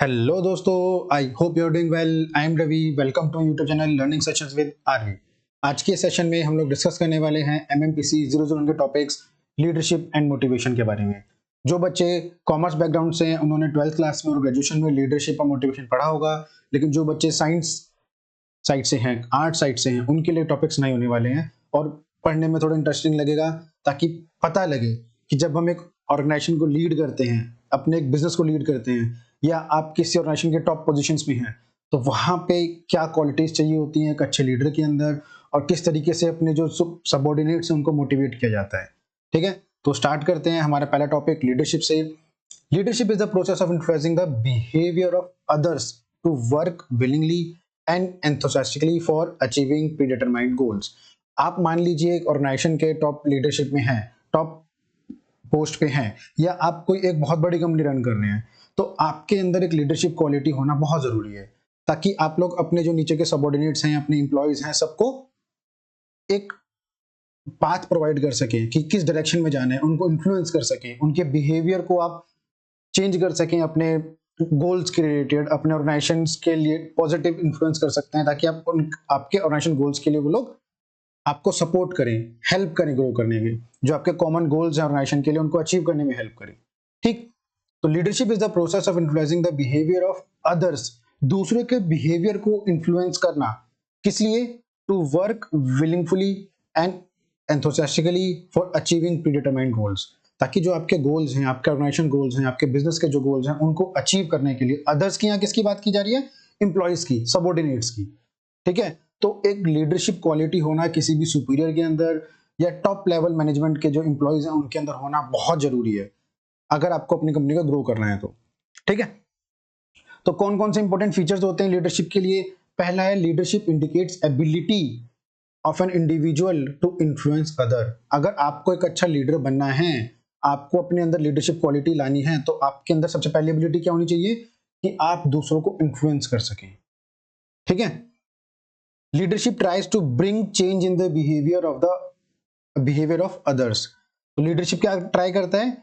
Hello दोस्तों, I hope you are doing well. I am Ravi. Welcome to YouTube channel learning sessions with RV. आज के session में हम लोग डिस्कस करने वाले हैं एमएमपीसी 001 के टॉपिक्स लीडरशिप एंड मोटिवेशन के बारे में। जो बच्चे कॉमर्स बैकग्राउंड से हैं उन्होंने 12th क्लास में और ग्रेजुएशन में लीडरशिप और मोटिवेशन पढ़ा होगा, लेकिन जो बच्चे साइंस साइड से हैं, आर्ट साइड से हैं, उनके लिए टॉपिक्स नहीं होने वाले हैं और पढ़ने में थोड़ा इंटरेस्टिंग लगेगा, ताकि पता लगे कि जब हम एक ऑर्गेनाइजेशन को लीड करते हैं, अपने एक बिजनेस को लीड करते हैं, या आप किसी ऑर्गेनाइजेशन के टॉप पोजीशंस में हैं, तो वहां पे क्या क्वालिटीज चाहिए होती हैं एक अच्छे लीडर के अंदर, और किस तरीके से अपने जो सबऑर्डिनेट्स हैं उनको मोटिवेट किया जाता है। ठीक है, तो स्टार्ट करते हैं हमारा पहला टॉपिक लीडरशिप से। Leadership is the process of influencing the behaviour of others to work willingly and enthusiastically for achieving predetermined goals. आप मान लीजिए एक ऑर्गेनाइजेशन के टॉप लीडरशिप में हैं, टॉप पोस्ट पे हैं, या आप कोई एक बहुत बड़ी कंपनी रन कर रहे हैं, तो आपके अंदर एक लीडरशिप क्वालिटी होना बहुत जरूरी है, ताकि आप लोग अपने जो नीचे के सबऑर्डिनेट्स हैं, अपने एम्प्लॉयज हैं, सबको एक पाथ प्रोवाइड कर सकें कि किस डायरेक्शन में जाना है, उनको इन्फ्लुएंस कर सकें, उनके बिहेवियर को आप चेंज कर सकें, अपने गोल्स के रिलेटेड, अपने ऑर्गेनाइजेशन के लिए पॉजिटिव इन्फ्लुएंस कर सकते हैं, ताकि आपके ऑर्गेनाइजेशन गोल्स के लिए वो लोग आपको सपोर्ट करें, हेल्प करें ग्रो करने में, जो आपके कॉमन गोल्स हैं ऑर्गेनाइजेशन के लिए उनको अचीव करने में हेल्प करें। ठीक, तो leadership is the process of influencing the behaviour of others, दूसरे के बिहेवियर को इन्फ्लुएंस करना, किस लिए? To work willingfully and enthusiastically for achieving predetermined goals, ताकि जो आपके गोल्स हैं, आपके ऑर्गेनाइजेशन गोल्स हैं, आपके बिजनेस के जो गोल्स हैं, उनको अचीव करने के लिए। अदर्स की यहाँ किसकी बात की जा रही है? एम्प्लॉयज की, सबऑर्डिनेट्स की। ठीक है, तो एक लीडरशिप क्वालिटी होना किसी भी सुपीरियर के अंदर या टॉप लेवल मैनेजमेंट के जो एम्प्लॉयज हैं उनके अंदर होना बहुत जरूरी है, अगर आपको अपनी कंपनी को ग्रो करना है तो। ठीक है, तो कौन कौन से इंपॉर्टेंट फीचर्स होते हैं लीडरशिप के लिए? पहला है leadership indicates ability of an individual to influence other. अगर आपको एक अच्छा लीडर बनना है, आपको अपने अंदर लीडरशिप क्वालिटी लानी है, तो आपके अंदर सबसे पहली एबिलिटी क्या होनी चाहिए? कि आप दूसरों को इन्फ्लुएंस कर सकें। ठीक है, leadership tries to bring change in the behaviour of others. तो लीडरशिप क्या ट्राई करता है?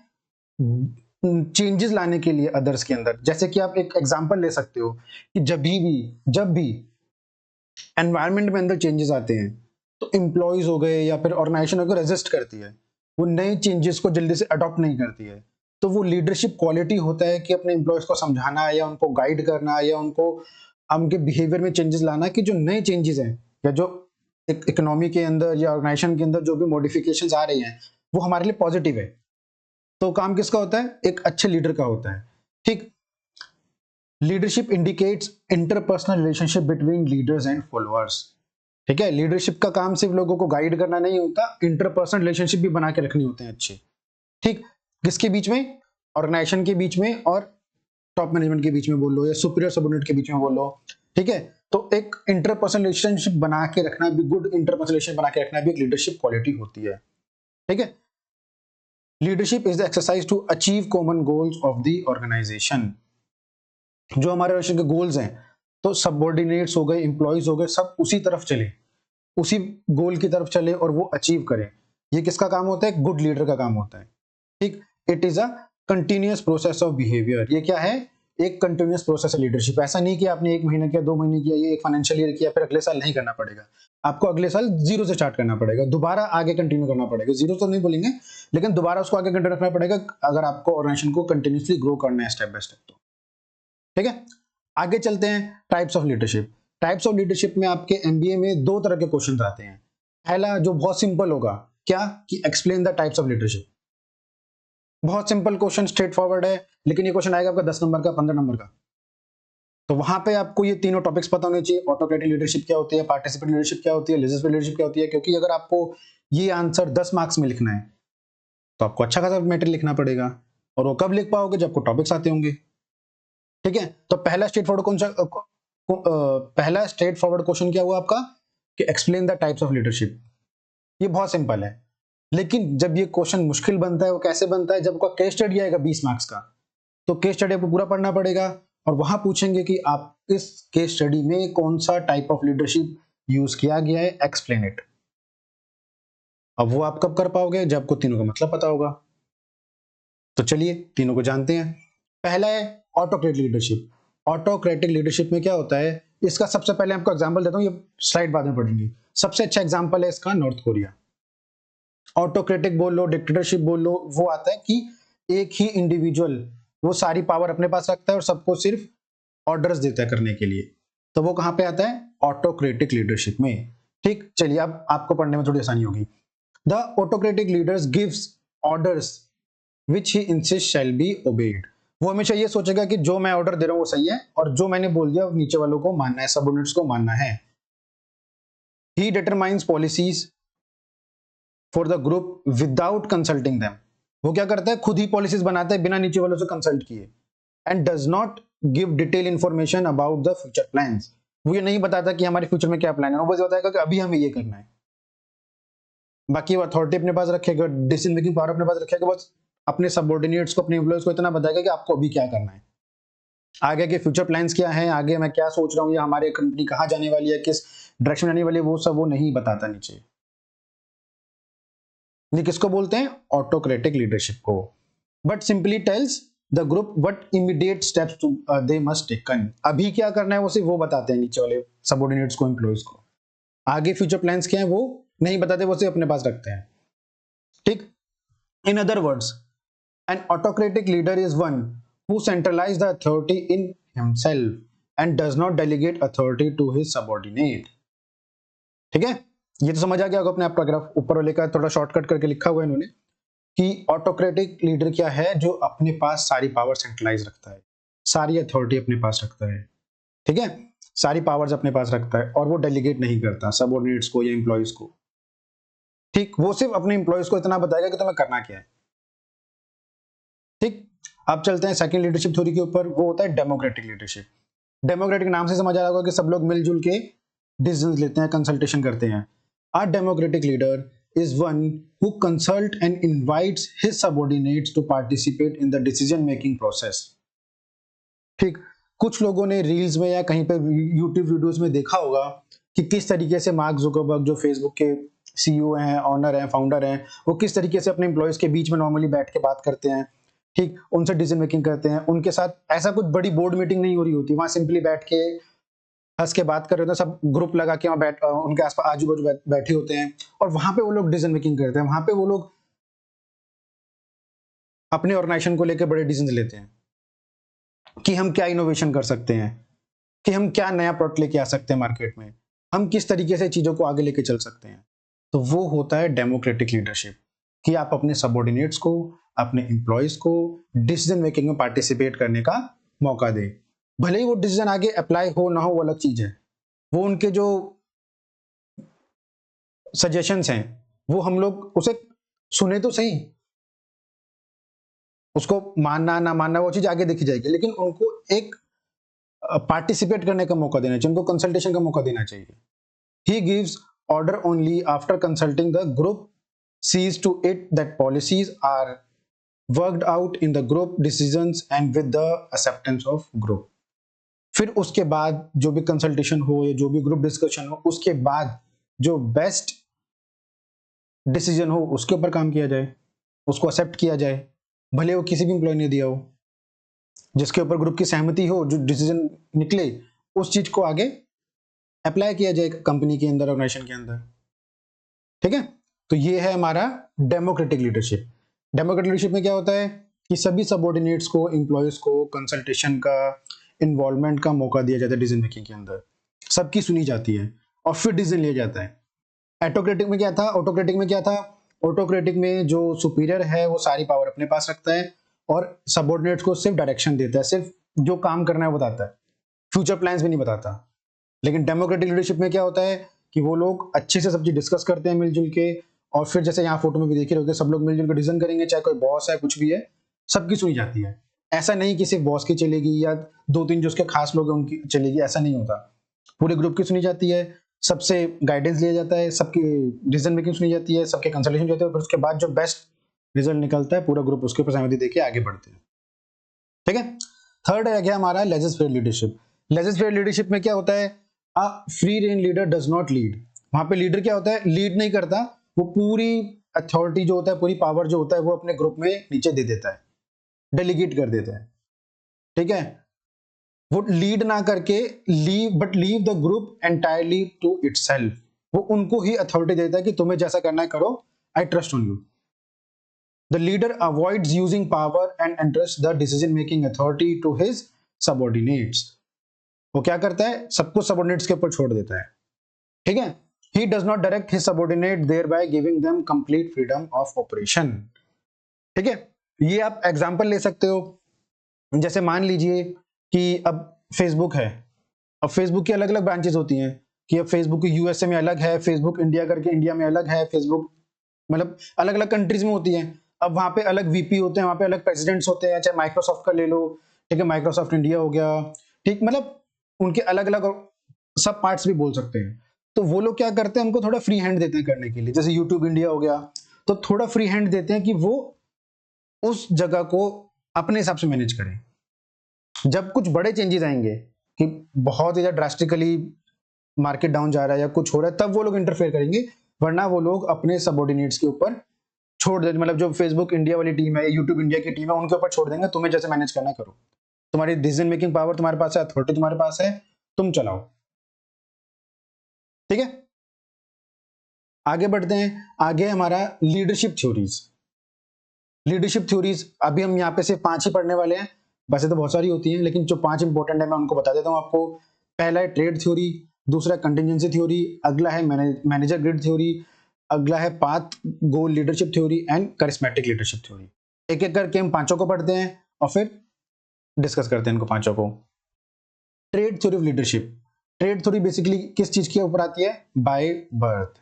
चेंजेस लाने के लिए अदर्स के अंदर। जैसे कि आप एक एग्जांपल ले सकते हो कि जब भी एनवायरनमेंट में अंदर चेंजेस आते हैं, तो एम्प्लॉयज हो गए या फिर ऑर्गेनाइजेशन हो गए, रेजिस्ट करती है, वो नए चेंजेस को जल्दी से अडॉप्ट नहीं करती है। तो वो लीडरशिप क्वालिटी होता है कि अपने एम्प्लॉयज को समझाना या उनको गाइड करना या उनको उनके बिहेवियर में चेंजेस लाना, कि जो नए चेंजेस हैं या जो इकोनॉमी के अंदर या ऑर्गेनाइजेशन के अंदर जो भी मॉडिफिकेशंस आ रही हैं, वो हमारे लिए पॉजिटिव है। तो काम किसका होता है? एक अच्छे लीडर का होता है। ठीक, leadership indicates interpersonal relationship between leaders and followers. ठीक है, लीडरशिप का काम सिर्फ लोगों को गाइड करना नहीं होता, इंटरपर्सनल रिलेशनशिप भी बना के रखनी होते हैं अच्छे। ठीक, किसके बीच में? ऑर्गेनाइजेशन के बीच में और टॉप मैनेजमेंट के बीच में बोल लो, या सुपीरियर सबऑर्डिनेट के बीच में बोल लो। ठीक है, तो एक इंटरपर्सनल रिलेशनशिप बना के रखना भी, गुड इंटरपर्सनल रिलेशन बना के रखना भी एक लीडरशिप क्वालिटी होती है। ठीक है, leadership is the exercise to achieve common goals of the organisation. जो हमारे ऑर्गेनाइजेशन के गोल्स हैं, तो सबऑर्डिनेट्स हो गए, एम्प्लॉयज हो गए, सब उसी तरफ चले, उसी गोल की तरफ चले और वो अचीव करें। ये किसका काम होता है? गुड लीडर का काम होता है। ठीक, it is a continuous process of behaviour. ये क्या है? एक कंटिन्यूअस प्रोसेस है लीडरशिप। ऐसा नहीं कि आपने 1 महीने किया, 2 महीने किया, ये एक फाइनेंशियल ईयर किया, फिर अगले साल नहीं करना पड़ेगा। आपको अगले साल जीरो से स्टार्ट करना पड़ेगा, दोबारा आगे कंटिन्यू करना पड़ेगा। जीरो तो नहीं बोलेंगे, लेकिन दोबारा उसको आगे कंटिन्यू रखना पड़ेगा, अगर आपको ऑर्गेनाइजेशन को कंटिन्यूसली ग्रो करना है स्टेप बाय स्टेप तो। ठीक है, आगे चलते हैं। Types of leadership. Types of leadership में आपके एमबीए में 2 तरह के क्वेश्चन आते हैं। पहला जो बहुत सिंपल होगा, क्या? कि explain the types of leadership. बहुत सिंपल क्वेश्चन, स्ट्रेट फॉरवर्ड है, लेकिन ये क्वेश्चन आएगा आपका 10 नंबर का, 15 नंबर का। तो वहां पे आपको ये तीनों टॉपिक्स पता होने चाहिए। ऑटोक्रेटिक लीडरशिप क्या होती है, पार्टिसिपेंट लीडरशिप क्या होती है, लीडरशिप लीडरशिप क्या होती है। क्योंकि अगर आपको ये आंसर 10 मार्क्स में लिखना है, तो आपको अच्छा खासा मटेरियल लिखना पड़ेगा, और वो कब लिख पाओगे? जब आपको टॉपिक्स आते होंगे। ठीक है, तो पहला स्ट्रेट फॉरवर्ड कौन सा पहला स्ट्रेट फॉरवर्ड क्वेश्चन क्या हुआ आपका? कि explain the types of leadership. ये बहुत सिंपल है, लेकिन जब ये क्वेश्चन मुश्किल बनता है, वो कैसे बनता है? जब आपका केस स्टडी आएगा 20 मार्क्स का, तो केस स्टडी आपको पूरा पढ़ना पड़ेगा, और वहां पूछेंगे कि आप इस केस स्टडी में कौन सा टाइप ऑफ लीडरशिप यूज किया गया है, एक्सप्लेन इट। अब वो आप कब कर पाओगे? जब आपको तीनों का मतलब पता होगा। तो चलिए तीनों को जानते हैं। पहला है ऑटोक्रेटिक लीडरशिप। ऑटोक्रेटिक लीडरशिप में क्या होता है, इसका सबसे पहले आपको एग्जांपल देता हूं, ये स्लाइड बाद में पढ़ेंगे। सबसे अच्छा एग्जांपल है इसका नॉर्थ कोरिया। ऑटोक्रेटिक बोल लो, डिक्टेटरशिप बोल लो, वो आता है कि एक ही इंडिविजुअल वो सारी पावर अपने पास रखता है और सबको सिर्फ ऑर्डर्स देता है करने के लिए। तो वो कहां पे आता है, ऑटोक्रेटिक लीडरशिप में। ठीक, चलिए अब आपको पढ़ने में थोड़ी आसानी होगी। The autocratic leaders gives orders which he insist shall be obeyed. वो हमेशा ये सोचेगा कि जो मैं ऑर्डर दे रहा हूं वो सही है और जो मैंने बोल दिया नीचे वालों को मानना है, सबऑर्डिनेट्स को मानना है। He determines policies for the group without consulting them. वो क्या करता है, खुद ही पॉलिसीज बनाता है बिना नीचे वालों से कंसल्ट किए। And does not give detail information about the future plans. वो ये नहीं बताता कि हमारे फ्यूचर में क्या प्लान है, वो बस बताएगा कि अभी हमें ये करना है। बाकी वो अथॉरिटी अपने पास रखेगा, डिसीजन मेकिंग पावर अपने पास रखेगा, बस अपने सबऑर्डिनेट्स को, अपने एम्प्लॉयज को इतना बताएगा कि आपको अभी क्या करना है, आगे के फ्यूचर प्लान्स क्या है, आगे मैं क्या सोच रहा हूँ, या हमारी कंपनी कहाँ जाने वाली है, किस डायरेक्शन जाने वाली है, वो सब वो नहीं बताता नीचे। ये किसको बोलते हैं, ऑटोक्रेटिक लीडरशिप को। But simply tells the group what immediate steps to they must taken. अभी क्या करना है वो सिर्फ वो बताते हैं नीचे वाले सबऑर्डिनेट्स को, एम्प्लॉयज को। आगे फ्यूचर प्लान्स क्या है वो नहीं बताते, वो सिर्फ अपने पास रखते हैं। ठीक, इन other words N autocratic leader is one who centralize the authority in himself and does not delegate authority to his subordinate। ठीक है, ये तो समझ आ गया होगा अपने आप। पैराग्राफ ऊपर वाले का थोड़ा शॉर्टकट करके लिखा हुआ है इन्होंने कि ऑटोक्रेटिक लीडर क्या है, जो अपने पास सारी पावर सेंट्रलाइज रखता है, सारी अथॉरिटी अपने पास रखता है। ठीक है, सारी पावर्स अपने पास रखता है और वो डेलीगेट नहीं करता सबऑर्डिनेट्स को या एम्प्लॉयज को। ठीक, वो सिर्फ अपने एम्प्लॉयज को इतना बताएगा कि तुम्हें करना क्या है। ठीक, अब चलते हैं सेकंड लीडरशिप थ्योरी के ऊपर, वो होता है डेमोक्रेटिक लीडरशिप। डेमोक्रेटिक नाम से समझ आ रहा होगा कि सब लोग मिलजुल के डिसीजंस लेते हैं, कंसल्टेशन करते हैं। A democratic leader is one who consult and invites his subordinates to participate in the decision making process। ठीक, कुछ लोगों ने रील्स में या कहीं पे यूट्यूब वीडियोस में देखा होगा कि किस तरीके से मार्क जुकरबर्ग, जो फेसबुक के सीईओ हैं, ऑनर हैं, फाउंडर हैं, वो किस तरीके से अपने एम्प्लॉयज के बीच में नॉर्मली बैठ के बात करते हैं। ठीक, उनसे डिसीजन मेकिंग करते हैं, उनके साथ ऐसा कुछ बड़ी बोर्ड मीटिंग नहीं हो रही होती, वहां सिंपली बैठ के हंस के बात कर रहे होते हैं, सब ग्रुप लगा के वहां उनके आसपास आजू बाजू बैठे होते हैं और वहां पे वो लोग डिसीजन मेकिंग करते हैं। वहां पे वो लोग अपने ऑर्गेनाइजेशन को लेकर बड़े डिसीजन लेते हैं कि हम क्या इनोवेशन कर सकते हैं, कि हम क्या नया प्रोडक्ट लेके आ सकते हैं मार्केट में, हम किस तरीके से चीजों को आगे लेके चल सकते हैं। तो वो होता है डेमोक्रेटिक लीडरशिप, कि आप अपने सबऑर्डिनेट्स को, अपने एम्प्लॉयज को डिसीजन मेकिंग में पार्टिसिपेट करने का मौका दें। भले ही वो डिसीजन आगे अप्लाई हो ना हो, वो अलग चीज है, वो उनके जो सजेशंस हैं वो हम लोग उसे सुने तो सही, उसको मानना ना मानना वो चीज आगे देखी जाएगी, लेकिन उनको एक पार्टिसिपेट करने का मौका देना चाहिए, उनको कंसल्टेशन का मौका देना चाहिए। He gives order only after consulting the group, sees to it that policies are worked out in the group decisions and with the acceptance of group। फिर उसके बाद जो भी कंसल्टेशन हो या जो भी ग्रुप डिस्कशन हो, उसके बाद जो बेस्ट डिसीजन हो उसके ऊपर काम किया जाए, उसको एक्सेप्ट किया जाए, भले वो किसी भी एम्प्लॉय ने दिया हो, जिसके ऊपर ग्रुप की सहमति हो, जो डिसीजन निकले उस चीज को आगे अप्लाई किया जाए कंपनी के अंदर, ऑर्गेनाइजेशन के अंदर। ठीक है, तो ये है हमारा डेमोक्रेटिक लीडरशिप। डेमोक्रेटिक लीडरशिप में क्या होता है कि सभी सबऑर्डिनेट्स को, एम्प्लॉयज को कंसल्टेशन का, इन्वॉल्वमेंट का मौका दिया जाता है डिसीजन मेकिंग के अंदर, सबकी सुनी जाती है और फिर डिसीजन लिया जाता है। ऑटोक्रेटिक में क्या था, ऑटोक्रेटिक में जो सुपीरियर है वो सारी पावर अपने पास रखता है और सबऑर्डिनेट्स को सिर्फ डायरेक्शन देता है, सिर्फ जो काम करना है बताता है, फ्यूचर प्लान्स भी नहीं बताता। लेकिन डेमोक्रेटिक लीडरशिप में क्या होता है कि वो लोग अच्छे से सब चीज डिस्कस करते हैं मिलजुल के, और फिर जैसे यहाँ फोटो में भी देख रहे होगे, सब लोग मिलजुल के डिसीजन करेंगे, चाहे कोई बॉस है, कुछ भी है, सबकी सुनी जाती है। ऐसा नहीं कि सिर्फ बॉस की चलेगी या दो तीन जो उसके खास लोग हैं उनकी चलेगी, ऐसा नहीं होता। पूरे ग्रुप की सुनी जाती है, सबसे गाइडेंस लिया जाता है, सबकी डिसीजन मेकिंग सुनी जाती है, सबके कंसल्टेशन जाते हैं, फिर उसके बाद जो बेस्ट रिजल्ट निकलता है पूरा ग्रुप उसके ऊपर सहमति देके आगे बढ़ते हैं। ठीक है, थर्ड है गया हमारा लेजिस्लेटिव लीडरशिप। लेजिस्लेटिव लीडरशिप में क्या होता है, a free rein leader does not lead. वहां पे लीडर क्या होता है, लीड नहीं करता, वो पूरी अथॉरिटी जो होता है, पूरी पावर जो होता है वो अपने ग्रुप में नीचे दे देता है, डेलीगेट कर देता है। ठीक है, वो लीड ना करके leave the group entirely to itself, वो उनको ही अथॉरिटी देता है कि तुम्हें जैसा करना है करो, I trust on you. The leader avoids using power and entrust the decision making authority to his subordinates. वो क्या करता है, सबको सबऑर्डिनेट्स के ऊपर छोड़ देता है, ठीक है। He does not direct his subordinate thereby giving them complete freedom of operation, ठीक है। ये आप एग्जांपल ले सकते हो, जैसे मान लीजिए कि अब फेसबुक है, अब फेसबुक की अलग अलग ब्रांचेस होती हैं कि अब फेसबुक यूएसए में अलग है, फेसबुक इंडिया करके इंडिया में अलग है, फेसबुक मतलब अलग अलग कंट्रीज में होती है। अब वहां पे अलग वीपी होते हैं, वहां पे अलग प्रेसिडेंट्स होते हैं, चाहे माइक्रोसॉफ्ट का ले लो, ठीक है, माइक्रोसॉफ्ट इंडिया हो गया, ठीक, मतलब उनके अलग अलग सब पार्ट्स भी बोल सकते हैं। तो वो लोग क्या करते हैं, उनको थोड़ा फ्री हैंड देते हैं करने के लिए, जैसे यूट्यूब इंडिया हो गया, तो थोड़ा फ्री हैंड देते हैं कि वो उस जगह को अपने हिसाब से मैनेज करें। जब कुछ बड़े चेंजेस आएंगे कि बहुत ज्यादा ड्रास्टिकली मार्केट डाउन जा रहा है या कुछ हो रहा है, तब वो लोग इंटरफेयर करेंगे, वरना वो लोग अपने सबऑर्डिनेट्स के ऊपर छोड़ देंगे, मतलब जो फेसबुक इंडिया वाली टीम है, यूट्यूब इंडिया की टीम है, उनके ऊपर छोड़ देंगे, तुम्हें जैसे मैनेज करना करो, तुम्हारी डिसीजन मेकिंग पावर तुम्हारे पास है, अथॉरिटी तुम्हारे पास है, तुम चलाओ, ठीक है। आगे बढ़ते हैं, आगे हमारा लीडरशिप थ्योरीज। लीडरशिप थ्योरीज अभी हम यहाँ पे सिर्फ 5 ही पढ़ने वाले हैं, वैसे तो बहुत सारी होती हैं, लेकिन जो 5 इंपॉर्टेंट है मैं उनको बता देता हूँ आपको। पहला है ट्रेड थ्योरी, दूसरा कंटिजेंसी थ्योरी, अगला है मैनेजर ग्रिड थ्योरी, अगला है path goal leadership theory and charismatic leadership theory. एक एक करके हम पांचों को पढ़ते हैं और फिर डिस्कस करते हैं इनको पांचों को। Trade theory of leadership, trait theory basically किस चीज के ऊपर आती है, बाय बर्थ,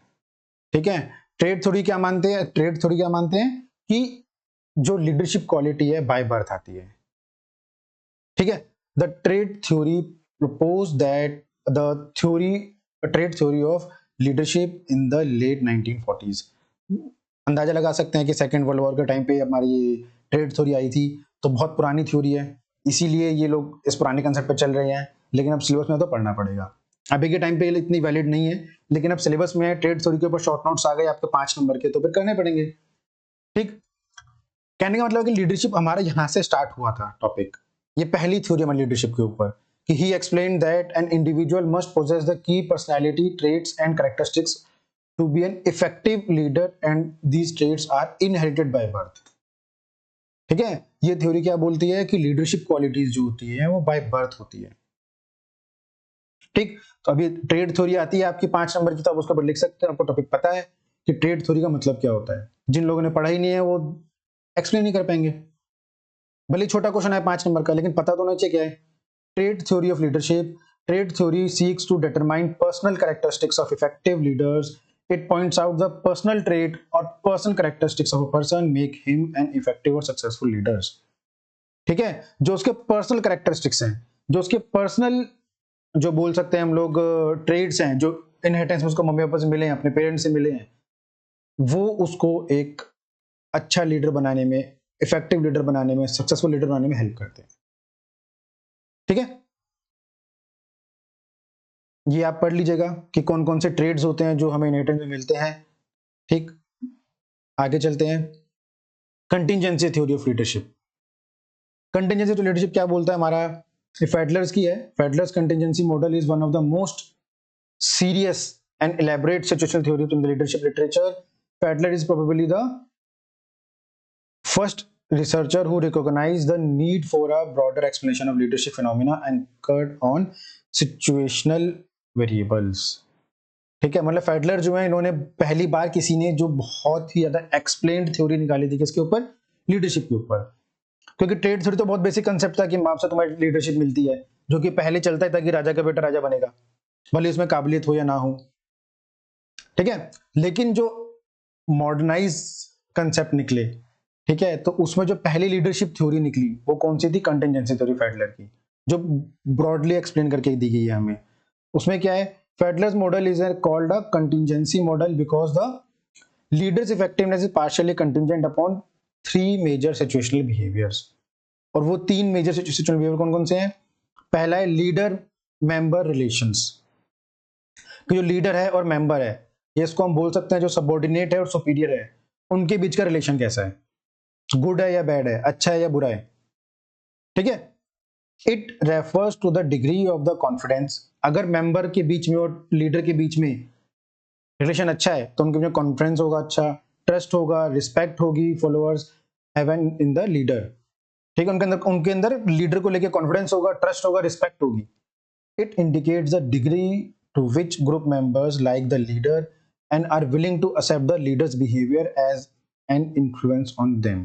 ठीक है। ट्रेड थ्योरी क्या मानते हैं, ट्रेड थ्योरी क्या मानते हैं कि जो लीडरशिप क्वालिटी है बाय बर्थ आती है, ठीक है। The trait theory propose that the theory trait theory of leadership in the late 1940s। अंदाजा लगा सकते हैं कि सेकेंड वर्ल्ड वॉर के टाइम पे हमारी ये ट्रेड थ्योरी आई थी, तो बहुत पुरानी थ्योरी है, इसीलिए ये लोग इस पुराने कंसेप्ट पे चल रहे हैं, लेकिन अब सिलेबस में तो पढ़ना पड़ेगा। अभी के टाइम पे ये इतनी वैलिड नहीं है, लेकिन अब सिलेबस में ट्रेड थ्योरी के ऊपर शॉर्ट नोट्स आ गए आपके 5 नंबर के, तो फिर करने पड़ेंगे, ठीक। कहने का मतलब कि लीडरशिप हमारा यहाँ से स्टार्ट हुआ था टॉपिक, ये पहली थ्योरी हमारी लीडरशिप के ऊपर, कि he explained that an individual must possess the key personality traits and characteristics to be an effective leader and these traits are inherited by birth, ठीक है। ये थ्योरी क्या बोलती है कि लीडरशिप क्वालिटीज जो होती है वो बाय बर्थ होती है, ठीक। तो अभी ट्रेड थ्योरी आती है आपकी 5 नंबर की, तो आप उसके ऊपर लिख सकते हैं, आपको टॉपिक पता है कि ट्रेड थ्योरी का मतलब क्या होता है। जिन लोगों ने पढ़ा ही नहीं है वो एक्सप्लेन नहीं कर पाएंगे, भले छोटा क्वेश्चन है 5 नंबर का, लेकिन पता तो होना चाहिए क्या है। Trait theory of leadership, trait theory seeks to determine personal characteristics of effective leaders, it points out the personal trait or personal characteristics of a person make him an effective or successful leaders, ठीक है। जो उसके personal characteristics हैं, जो उसके personal, जो बोल सकते हैं हम लोग ट्रेड्स हैं, जो इनहेरिटेंस में उसको मम्मी पापा से मिले हैं, अपने पेरेंट्स से मिले हैं, वो उसको एक अच्छा लीडर बनाने में, इफेक्टिव लीडर बनाने में, सक्सेसफुल लीडर बनाने में हेल्प करते हैं, ठीक है। ये आप पढ़ लीजिएगा कि कौन कौन से ट्रेड्स होते हैं जो हमें इनहेरिटेंस में मिलते हैं, ठीक। आगे चलते हैं, contingency theory of leadership. Contingency to leadership क्या बोलता है हमारा, फैडलर्स की है। Fiedler's contingency model is one of the most serious and elaborate situational theory in the leadership literature. Fadler is probably the first researcher who recognized the need for a broader explanation of leadership phenomena anchored on situational variables, ठीक है। मतलब फैडलर जो है, इन्होंने पहली बार किसी ने जो बहुत ही ज्यादा एक्सप्लेन्ड थ्योरी निकाली थी किसके ऊपर, लीडरशिप के ऊपर। क्योंकि ट्रेड थ्योरी तो बहुत बेसिक कंसेप्ट था कि माप से तुम्हारी लीडरशिप मिलती है, जो कि पहले चलता ही था कि राजा का बेटा राजा बनेगा, भले उसमें काबिलियत हो या ना हो, ठीक है। लेकिन जो मॉडर्नाइज कंसेप्ट निकले, ठीक है, तो उसमें जो पहली लीडरशिप थ्योरी निकली वो कौन सी थी, कंटिजेंसी थ्योरी फैडलर की, जो ब्रॉडली एक्सप्लेन करके दी गई है हमें। उसमें क्या है, Fiedler's model is called a contingency model because the leader's effectiveness is partially contingent upon 3 major situational behaviours. और वो 3 मेजर सिचुएशनल बिहेवियर कौन कौन से हैं, पहला है लीडर मेंबर रिलेशंस, कि जो लीडर है और मेंबर है, ये इसको हम बोल सकते हैं जो सबऑर्डिनेट है और सुपीरियर है, उनके बीच का रिलेशन कैसा है, गुड है या बैड है, अच्छा है या बुरा है, ठीक है। It refers to the degree of the confidence. अगर मेंबर के बीच में और लीडर के बीच में रिलेशन अच्छा है तो उनके बीच में कॉन्फिडेंस होगा, अच्छा ट्रस्ट होगा, रिस्पेक्ट होगी, followers have an in the leader. ठीक है, उनके अंदर लीडर को लेके कॉन्फिडेंस होगा, ट्रस्ट होगा, रिस्पेक्ट होगी। It indicates the degree to which group members like the leader and are willing to accept the leader's behaviour as an influence on them.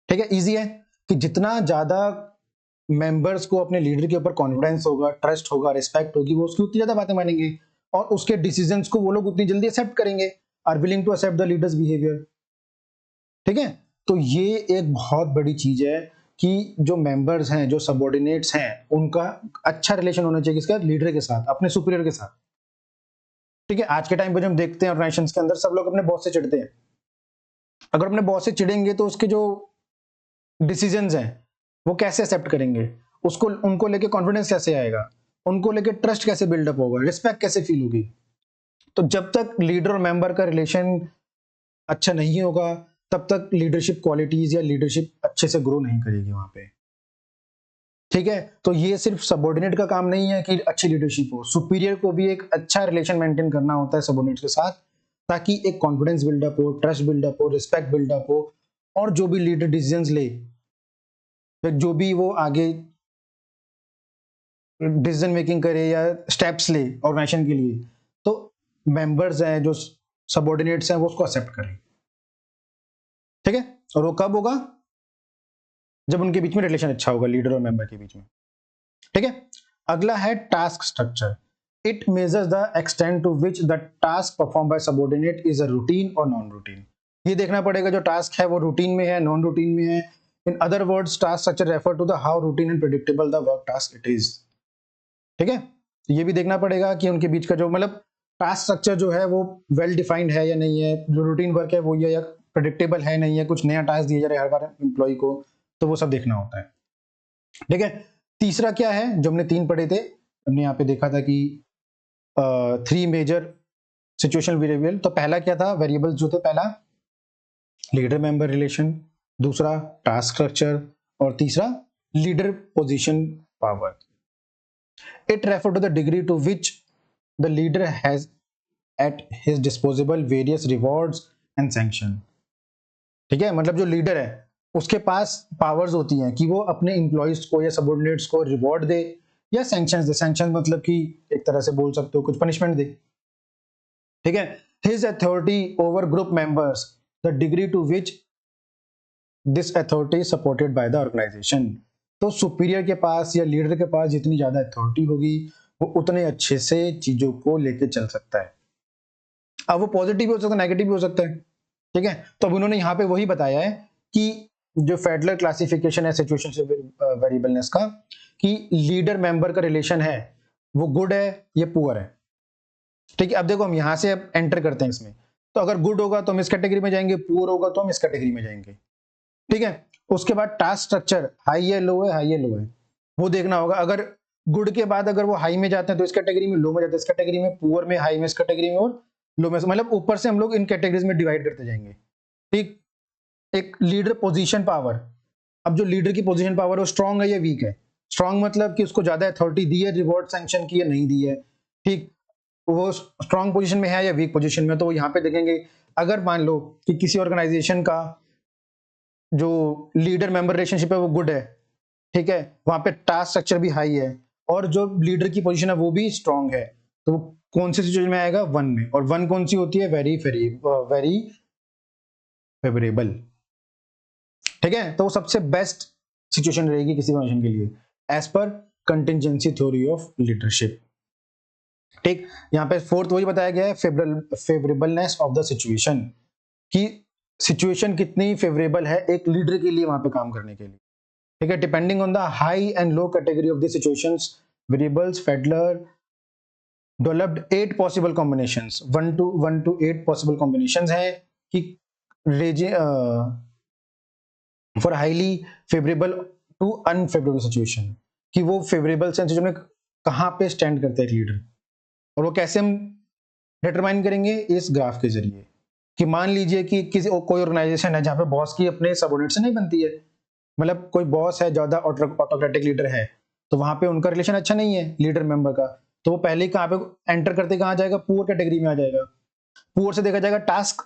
ठीक है, इजी है कि जितना ज्यादा मेंबर्स को अपने लीडर के ऊपर कॉन्फिडेंस होगा, ट्रस्ट होगा, रिस्पेक्ट होगी, वो उसकी उतनी ज्यादा बातें मानेंगे और उसके डिसीजंस को वो लोग उतनी जल्दी एक्सेप्ट करेंगे, are willing to accept the leader's behaviour. ठीक है, तो ये एक बहुत बड़ी चीज है कि जो मेंबर्स हैं, जो सबॉर्डिनेट्स हैं, उनका अच्छा रिलेशन होना चाहिए किसका, लीडर के साथ, अपने सुपीरियर के साथ। ठीक है, आज के टाइम पे जब हम देखते हैं ऑर्गेनाइजेशंस के अंदर सब लोग अपने बॉस से चिढ़ते हैं। अगर अपने बॉस से चिढ़ेंगे तो उसके जो डिसीजंस हैं वो कैसे एक्सेप्ट करेंगे, उसको उनको लेके कॉन्फिडेंस कैसे आएगा, उनको लेके ट्रस्ट कैसे बिल्डअप होगा, रिस्पेक्ट कैसे फील होगी। तो जब तक लीडर और मेंबर का रिलेशन अच्छा नहीं होगा तब तक लीडरशिप क्वालिटीज या लीडरशिप अच्छे से ग्रो नहीं करेगी वहां पे। ठीक है, तो ये सिर्फ सबॉर्डिनेट का काम नहीं है कि अच्छी लीडरशिप हो, सुपीरियर को भी एक अच्छा रिलेशन मेंटेन करना होता है सबॉर्डिनेट के साथ, ताकि एक कॉन्फिडेंस बिल्डअप हो, ट्रस्ट बिल्डअप हो, रिस्पेक्ट बिल्डअप हो, और जो भी लीडर डिसीजंस ले, फिर जो भी वो आगे डिसीजन मेकिंग करे या स्टेप्स ले ऑर्गेनाइजेशन के लिए, तो मेंबर्स हैं जो सबॉर्डिनेट्स हैं वो उसको एक्सेप्ट करें। ठीक है, और वो कब होगा, जब उनके बीच में रिलेशन अच्छा होगा लीडर और मेंबर के बीच में। ठीक है, अगला है task structure. It measures the extent to which the task perform by subordinate is a routine और नॉन रूटीन। ये देखना पड़ेगा जो टास्क है वो रूटीन में है, नॉन रूटीन में है। In other words task structure refer to the how routine and predictable the work task it is. ठीक है, तो ये भी देखना पड़ेगा कि उनके बीच का जो मतलब टास्क स्ट्रक्चर जो है वो वेल डिफाइंड है या नहीं है, जो रूटीन वर्क है वो ये या प्रेडिक्टेबल है नहीं है, कुछ नया टास्क दिया जा रहा है हर बार एम्प्लॉय को, तो वो सब देखना होता है। ठीक है, तीसरा क्या है जो हमने तीन पढ़े थे, हमने यहाँ पे देखा था कि थ्री मेजर सिचुएशनल वेरिएबल। तो पहला क्या था, वेरिएबल्स जो थे, पहला लीडर मेंबर रिलेशन, दूसरा टास्क स्ट्रक्चर, और तीसरा leader position power. It refers to the degree to which the leader has at his disposal various rewards and sanction। ठीक है, मतलब जो लीडर है उसके पास पावर्स होती हैं कि वो अपने एम्प्लॉयज को या सबऑर्डिनेट्स को रिवॉर्ड दे या सैंक्शंस दे। सैंक्शन मतलब कि एक तरह से बोल सकते हो कुछ पनिशमेंट दे। ठीक है, his authority over group members, the degree to which this authority supported by the organisation. तो सुपीरियर के पास या लीडर के पास जितनी ज्यादा अथॉरिटी होगी वो उतने अच्छे से चीजों को लेके चल सकता है। अब वो पॉजिटिव भी हो सकता है, नेगेटिव भी हो सकता है। ठीक है, तो अब उन्होंने यहाँ पे वही बताया है कि जो फेडरल क्लासिफिकेशन है सिचुएशन वेरिएबलनेस का, कि लीडर मेंबर का रिलेशन है वो गुड है या पुअर है। ठीक है, अब देखो हम यहाँ से अब एंटर करते हैं इसमें, तो अगर गुड होगा तो हम इस कैटेगरी में जाएंगे, पुअर होगा तो हम इस कैटेगरी में जाएंगे। ठीक है, उसके बाद टास्क स्ट्रक्चर हाई है लो है, हाई है लो है, वो देखना होगा। अगर गुड के बाद अगर वो हाई में जाते हैं तो इस कैटेगरी में, लो में जाते हैं इस कैटेगरी में, पुअर में हाई में इस कैटेगरी में, और लो में, मतलब ऊपर से हम लोग इन कैटेगरीज में डिवाइड करते जाएंगे। ठीक, एक लीडर पोजीशन पावर, अब जो लीडर की पोजीशन पावर है वो स्ट्रांग है या वीक है। स्ट्रांग मतलब कि उसको ज्यादा अथॉरिटी दी है, रिवॉर्ड सैंक्शन की या नहीं दी है। ठीक, वो स्ट्रांग पोजीशन में है या वीक पोजीशन में, तो वो यहाँ पे देखेंगे। अगर मान लो कि किसी ऑर्गेनाइजेशन का जो लीडर मेंबर रिलेशनशिप है वो गुड है, ठीक है, वहां पे टास्क स्ट्रक्चर भी हाई है और जो लीडर की पोजीशन है वो भी स्ट्रांग है, तो वो कौन सी सिचुएशन में आएगा, वन में। और वन कौन सी होती है, वेरी वेरी फेवरेबल। ठीक है, तो वो सबसे बेस्ट सिचुएशन रहेगी किसी ऑर्गेनाइजेशन के लिए as per contingency theory of leadership. ठीक, यहाँ पे फोर्थ वही बताया गया है, फेवरेबलनेस ऑफ द सिचुएशन, कि सिचुएशन कितनी फेवरेबल है एक लीडर के लिए वहां पे काम करने के लिए। ठीक है, depending on the high and low category of the situations variables, Fiedler developed 8 possible combinations, 1 to 8 possible combinations है कि for highly favourable to unfavourable situation, कि वो फेवरेबल सिचुएशन में कहां पे स्टैंड करता है लीडर। और वो कैसे हम डिटरमाइन करेंगे, इस ग्राफ के जरिए। कि मान लीजिए कि किसी कोई ऑर्गेनाइजेशन है जहां पे बॉस की अपने सबऑर्डिनेट से नहीं बनती है, मतलब कोई बॉस है, ज्यादा ऑटोक्रेटिक लीडर है, तो वहां पे उनका रिलेशन अच्छा नहीं है लीडर मेंबर का, तो वो पहले ही कहाँ पे एंटर करते कहाँ जाएगा, पुअर कैटेगरी में आ जाएगा। पुअर से देखा जाएगा टास्क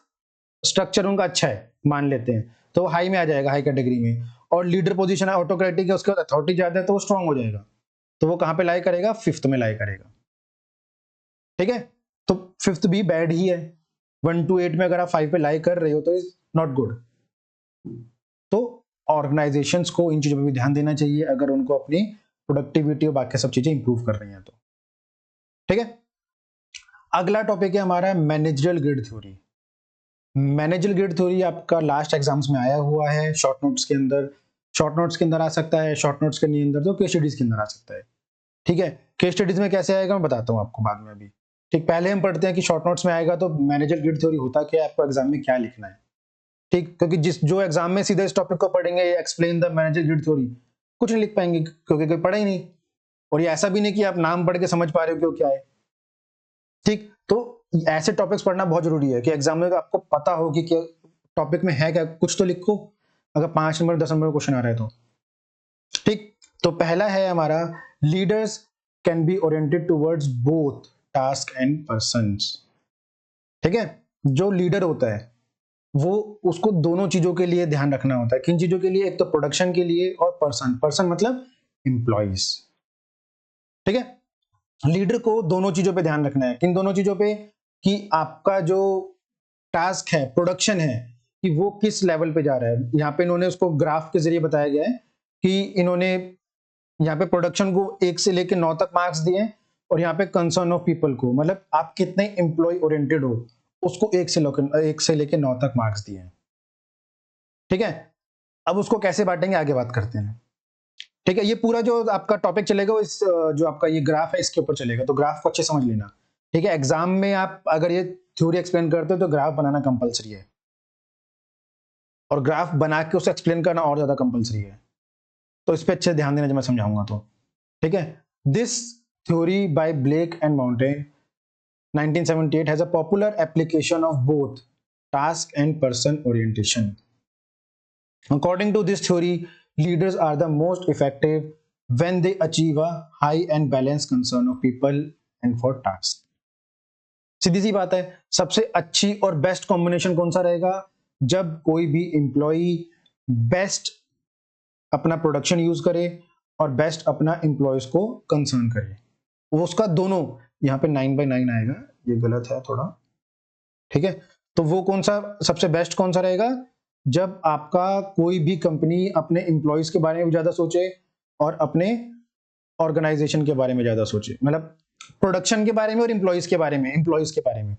स्ट्रक्चर उनका अच्छा है मान लेते हैं, तो हाई में आ जाएगा, हाई कैटेगरी में। और लीडर पोजीशन है, ऑटोक्रेटिक है, उसके बाद अथॉरिटी ज्यादा है, तो वो स्ट्रांग हो जाएगा, तो वो कहाँ पे लाई करेगा, फिफ्थ में लाई करेगा। ठीक है, तो फिफ्थ भी बैड ही है। 1 to 8 में अगर आप 5 पे लाई कर रहे हो तो इज नॉट गुड। तो ऑर्गेनाइजेशंस को इन चीजों पे भी ध्यान देना चाहिए अगर उनको अपनी प्रोडक्टिविटी और बाकी सब चीजें इंप्रूव कर रही हैं तो। ठीक है, अगला टॉपिक है हमारा managerial grid theory. Managerial grid theory आपका लास्ट एग्जाम्स में आया हुआ है, शॉर्ट नोट्स के अंदर, शॉर्ट नोट्स के अंदर आ सकता है, शॉर्ट नोट्स के नहीं अंदर तो केस स्टडीज के अंदर आ सकता है। ठीक है, केस स्टडीज में कैसे आएगा मैं बताता हूँ आपको बाद में अभी। ठीक, पहले हम पढ़ते हैं कि शॉर्ट नोट्स में आएगा तो मैनेजरियल ग्रिड थ्योरी होता क्या है, आपको एग्जाम में क्या लिखना है। ठीक, क्योंकि जिस जो एग्जाम में सीधे इस टॉपिक को पढ़ेंगे, explain the managerial grid theory, कुछ नहीं लिख पाएंगे क्योंकि कोई पढ़ा ही नहीं। और ये ऐसा भी नहीं कि आप नाम पढ़ के समझ पा रहे हो कि क्या है। ठीक, तो ऐसे टॉपिक्स पढ़ना बहुत जरूरी है कि एग्जाम में आपको पता हो कि क्या टॉपिक में है, क्या कुछ तो लिखो अगर 5 नंबर 10 नंबर क्वेश्चन आ रहा है तो। ठीक, तो पहला है हमारा, leaders can be oriented towards both task and persons. ठीक है, जो लीडर होता है वो उसको दोनों चीजों के लिए ध्यान रखना होता है। किन चीजों के लिए, एक तो प्रोडक्शन के लिए और पर्सन, पर्सन मतलब एम्प्लॉइज। ठीक है, लीडर को दोनों चीजों पे ध्यान रखना है। किन दोनों चीजों पे, कि आपका जो टास्क है, प्रोडक्शन है, कि वो किस लेवल पे जा रहा है। यहाँ पे इन्होंने उसको ग्राफ के जरिए बताया गया है कि इन्होंने यहाँ पे प्रोडक्शन को 1 से लेकर 9 तक मार्क्स दिए, और यहाँ पे कंसर्न ऑफ पीपल को, मतलब आप कितने एम्प्लॉय ओरिएंटेड हो, उसको 1 से लेकर 9 तक मार्क्स दिए हैं। ठीक है, अब उसको कैसे बांटेंगे आगे बात करते हैं। ठीक है, ये पूरा जो आपका टॉपिक चलेगा वो इस जो आपका ये ग्राफ है इसके ऊपर चलेगा, तो ग्राफ को अच्छे समझ लेना। ठीक है, एग्जाम में आप अगर ये थ्योरी एक्सप्लेन करते हो तो ग्राफ बनाना कंपलसरी है, और ग्राफ बना के उसे एक्सप्लेन करना और ज्यादा कंपलसरी है, तो इस पे अच्छे ध्यान देना जब मैं समझाऊंगा तो। ठीक है, this theory by Blake and Mouton 1978 has a popular application of both task and person orientation. According to this theory, leaders are the most effective when they achieve a high and balanced concern of people and for tasks. सीधी सी बात है, सबसे अच्छी और best combination कौन सा रहेगा, जब कोई भी एम्प्लॉय बेस्ट अपना प्रोडक्शन यूज करे और बेस्ट अपना एम्प्लॉयज को कंसर्न करे, वो उसका दोनों। यहाँ पे 9/9 आएगा, ये गलत है थोड़ा। ठीक है, तो वो कौन सा सबसे बेस्ट कौन सा रहेगा, जब आपका कोई भी कंपनी अपने एम्प्लॉयज के बारे में ज्यादा सोचे और अपने ऑर्गेनाइजेशन के बारे में ज्यादा सोचे, मतलब प्रोडक्शन के बारे में और एम्प्लॉयज के बारे में।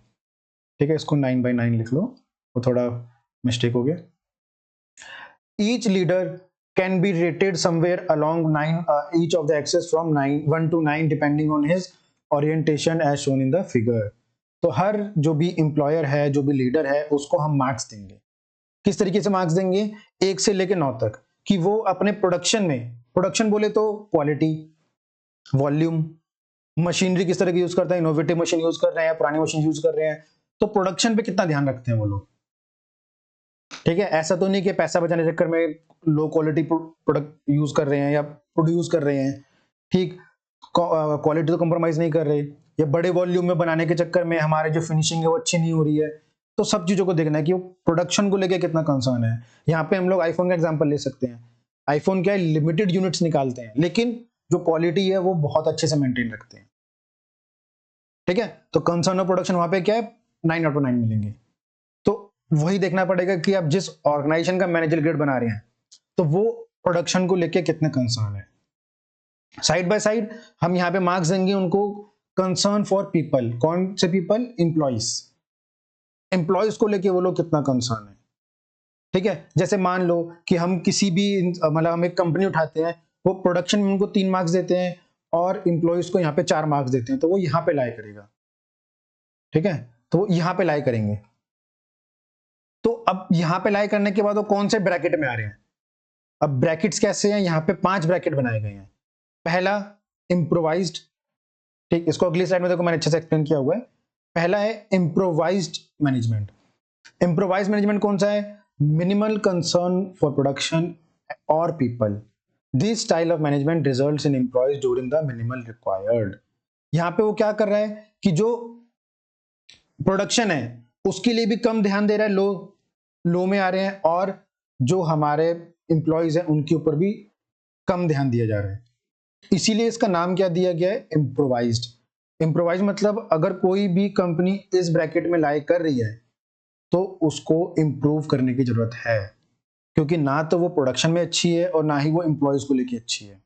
ठीक है, इसको 9/9 लिख लो, वो थोड़ा मिस्टेक हो गया। Each leader can be rated somewhere along 9 each of the axes from 1 to 9 depending on his orientation as shown in the figure. तो हर जो भी एम्प्लॉयर है, जो भी लीडर है, उसको हम मार्क्स देंगे। किस तरीके से मार्क्स देंगे, 1 से लेकर 9 तक, कि वो अपने प्रोडक्शन में, प्रोडक्शन बोले तो क्वालिटी, वॉल्यूम, मशीनरी किस तरह की यूज करते हैं, इनोवेटिव मशीन यूज कर रहे हैं, पुरानी मशीन यूज कर रहे हैं, तो प्रोडक्शन पे कितना ध्यान रखते हैं वो लोग। ठीक है, ऐसा तो नहीं कि पैसा बचाने के चक्कर में लो क्वालिटी प्रोडक्ट यूज कर रहे हैं या प्रोड्यूस कर रहे हैं। ठीक, क्वालिटी तो कॉम्प्रोमाइज नहीं कर रहे, या बड़े वॉल्यूम में बनाने के चक्कर में हमारे जो फिनिशिंग है वो अच्छी नहीं हो रही है। तो सब चीजों को देखना है कि वो प्रोडक्शन को लेके कितना कंसर्न है। यहाँ पे हम लोग आईफोन का एग्जांपल ले सकते हैं। आईफोन क्या है, लिमिटेड यूनिट्स निकालते हैं, लेकिन जो क्वालिटी है वो बहुत अच्छे से मेंटेन रखते हैं। ठीक है, तो कंसर्न ऑफ प्रोडक्शन वहां पे क्या है, 9/9 मिलेंगे। तो वही देखना पड़ेगा कि आप जिस ऑर्गेनाइजेशन का मैनेजर ग्रेड बना रहे हैं, तो वो प्रोडक्शन को लेके कितने कंसर्न है। साइड बाय साइड हम यहाँ पे मार्क्स देंगे उनको कंसर्न फॉर पीपल, कौन से पीपल, एम्प्लॉइज, एम्प्लॉइज को लेके वो लोग कितना कंसर्न है। ठीक है, जैसे मान लो कि हम किसी भी मतलब हम एक कंपनी उठाते हैं, वो प्रोडक्शन में उनको 3 मार्क्स देते हैं और एम्प्लॉइज को यहाँ पे 4 मार्क्स देते हैं, तो वो यहाँ पे लाई करेगा। ठीक है, तो वो यहाँ पे लाई करेंगे। तो अब यहाँ पे लाई करने के बाद वो कौन से ब्रैकेट में आ रहे हैं, अब ब्रैकेट्स कैसे हैं, यहाँ पे 5 ब्रैकेट बनाए गए हैं। पहला इम्प्रोवाइज्ड, ठीक, इसको अगली स्लाइड में देखो मैंने अच्छे से एक्सप्लेन किया हुआ है। पहला है इम्प्रोवाइज्ड मैनेजमेंट। इम्प्रोवाइज्ड मैनेजमेंट कौन सा है, minimal concern for production or people. This style of management results in employees during the minimal required. यहाँ पे वो क्या कर रहा है कि जो प्रोडक्शन है उसके लिए भी कम ध्यान दे रहा है, लो में आ रहे हैं, और जो हमारे एम्प्लॉयज हैं उनके ऊपर भी कम ध्यान दिया जा रहा है। इसीलिए इसका नाम क्या दिया गया है, इम्प्रोवाइज्ड। इम्प्रोवाइज मतलब अगर कोई भी कंपनी इस ब्रैकेट में लाई कर रही है तो उसको इम्प्रूव करने की जरूरत है, क्योंकि ना तो वो प्रोडक्शन में अच्छी है और ना ही वो एम्प्लॉयज को लेके अच्छी है।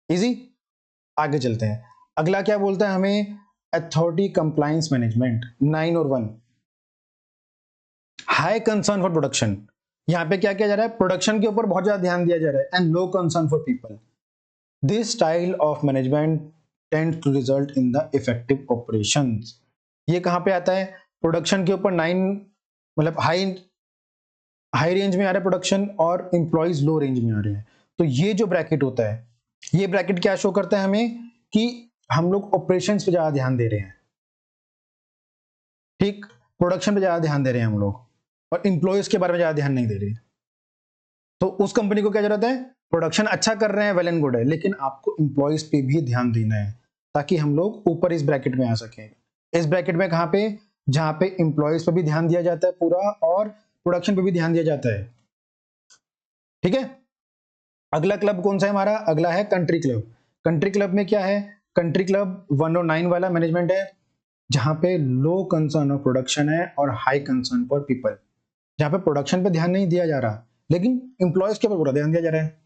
इजी, आगे चलते हैं। अगला क्या बोलता है हमें, अथॉरिटी कंप्लायंस मैनेजमेंट 9 और 1। हाई कंसर्न फॉर प्रोडक्शन, यहां पे क्या किया जा रहा है, प्रोडक्शन के ऊपर बहुत ज्यादा ध्यान दिया जा रहा है, and low concern for people. This style of management tend to result in the effective operations. ये कहां पे आता है, प्रोडक्शन के ऊपर 9 मतलब हाई रेंज में आ रहा है प्रोडक्शन और एम्प्लॉइज लो रेंज में आ रहे हैं। तो ये जो ब्रैकेट होता है, ये ब्रैकेट क्या शो करता है हमें कि हम लोग ऑपरेशंस पे ज्यादा ध्यान दे रहे हैं, ठीक, प्रोडक्शन पे ज्यादा ध्यान दे रहे हैं हम लोग, और एम्प्लॉयज के बारे में ज्यादा ध्यान नहीं दे रहे। तो उस कंपनी को क्या जरूरत है, प्रोडक्शन अच्छा कर रहे हैं, वेल एंड गुड है, लेकिन आपको एम्प्लॉयज पे भी ध्यान देना है ताकि हम लोग ऊपर इस ब्रैकेट में आ सके। इस ब्रैकेट में कहां पे, जहां पे एम्प्लॉयज पे भी ध्यान दिया जाता है पूरा और प्रोडक्शन पे भी ध्यान दिया जाता है। ठीक है, अगला क्लब कौन सा है हमारा, अगला है कंट्री क्लब। कंट्री क्लब में क्या है, कंट्री क्लब 109 वाला मैनेजमेंट है, जहां पे लो कंसर्न ऑफ प्रोडक्शन है और हाई कंसर्न फॉर पीपल। जहां पे प्रोडक्शन पे ध्यान नहीं दिया जा रहा लेकिन एम्प्लॉयज के ऊपर पूरा ध्यान दिया जा रहा है।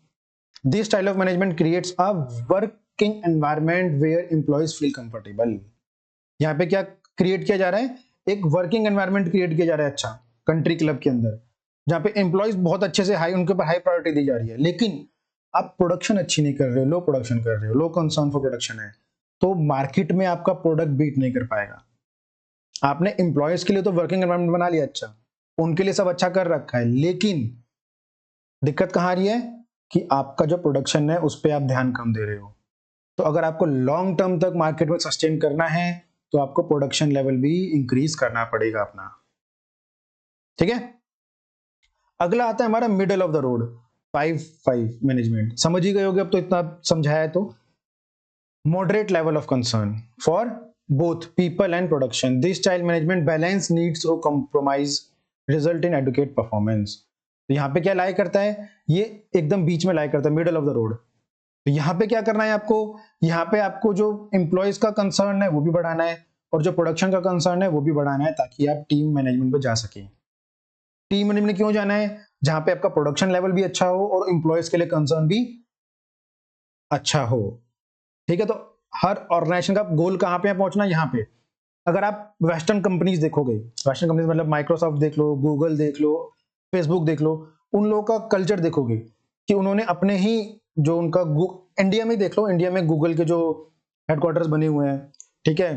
This style of management creates a working environment where employees feel comfortable. यहाँ पे क्या क्रिएट किया जा रहा है, एक वर्किंग एनवायरनमेंट क्रिएट किया जा रहा है अच्छा कंट्री क्लब के अंदर, जहाँ पे एम्प्लॉयज बहुत अच्छे से उनके ऊपर हाई प्रायोरिटी दी जा रही है, लेकिन आप प्रोडक्शन अच्छी नहीं कर रहे हो, लो प्रोडक्शन कर रहे हो, लो कंसर्न फॉर प्रोडक्शन है, तो मार्केट में आपका प्रोडक्ट बीट नहीं कर पाएगा। आपने एम्प्लॉयज के लिए तो वर्किंग एनवायरनमेंट बना लिया अच्छा, उनके लिए सब अच्छा कर रखा है, लेकिन दिक्कत कहां आ रही है कि आपका जो प्रोडक्शन है उस पर आप ध्यान कम दे रहे हो। तो अगर आपको लॉन्ग टर्म तक मार्केट में सस्टेन करना है तो आपको प्रोडक्शन लेवल भी इंक्रीज करना पड़ेगा अपना। ठीक है, अगला आता है हमारा middle of the road 5-5 management. समझ ही गए होगे अब तो, इतना समझाया तो। Moderate level of concern for both people and production. This style management balance needs to compromise result in adequate performance. तो यहाँ पे क्या लाई करता है, ये एकदम बीच में लाई करता है, मिडल ऑफ द रोड। तो यहाँ पे क्या करना है आपको, यहाँ पे आपको जो एम्प्लॉयज का कंसर्न है वो भी बढ़ाना है और जो प्रोडक्शन का कंसर्न है वो भी बढ़ाना है, ताकि आप टीम मैनेजमेंट पे जा सके। टीम मैनेजमेंट क्यों जाना है, जहां पे आपका प्रोडक्शन लेवल भी अच्छा हो और एम्प्लॉयज के लिए कंसर्न भी अच्छा हो। ठीक है, तो हर ऑर्गेनाइजेशन का गोल कहां पे है, पहुंचना यहाँ पे। अगर आप वेस्टर्न कंपनीज देखोगे, वेस्टर्न कंपनीज मतलब माइक्रोसॉफ्ट देख लो, गूगल देख लो, फेसबुक देख लो, उन लोगों का कल्चर देखोगे कि उन्होंने अपने ही जो उनका इंडिया में देख लो, इंडिया में गूगल के जो हेडक्वार्टर्स बने हुए हैं, ठीक है,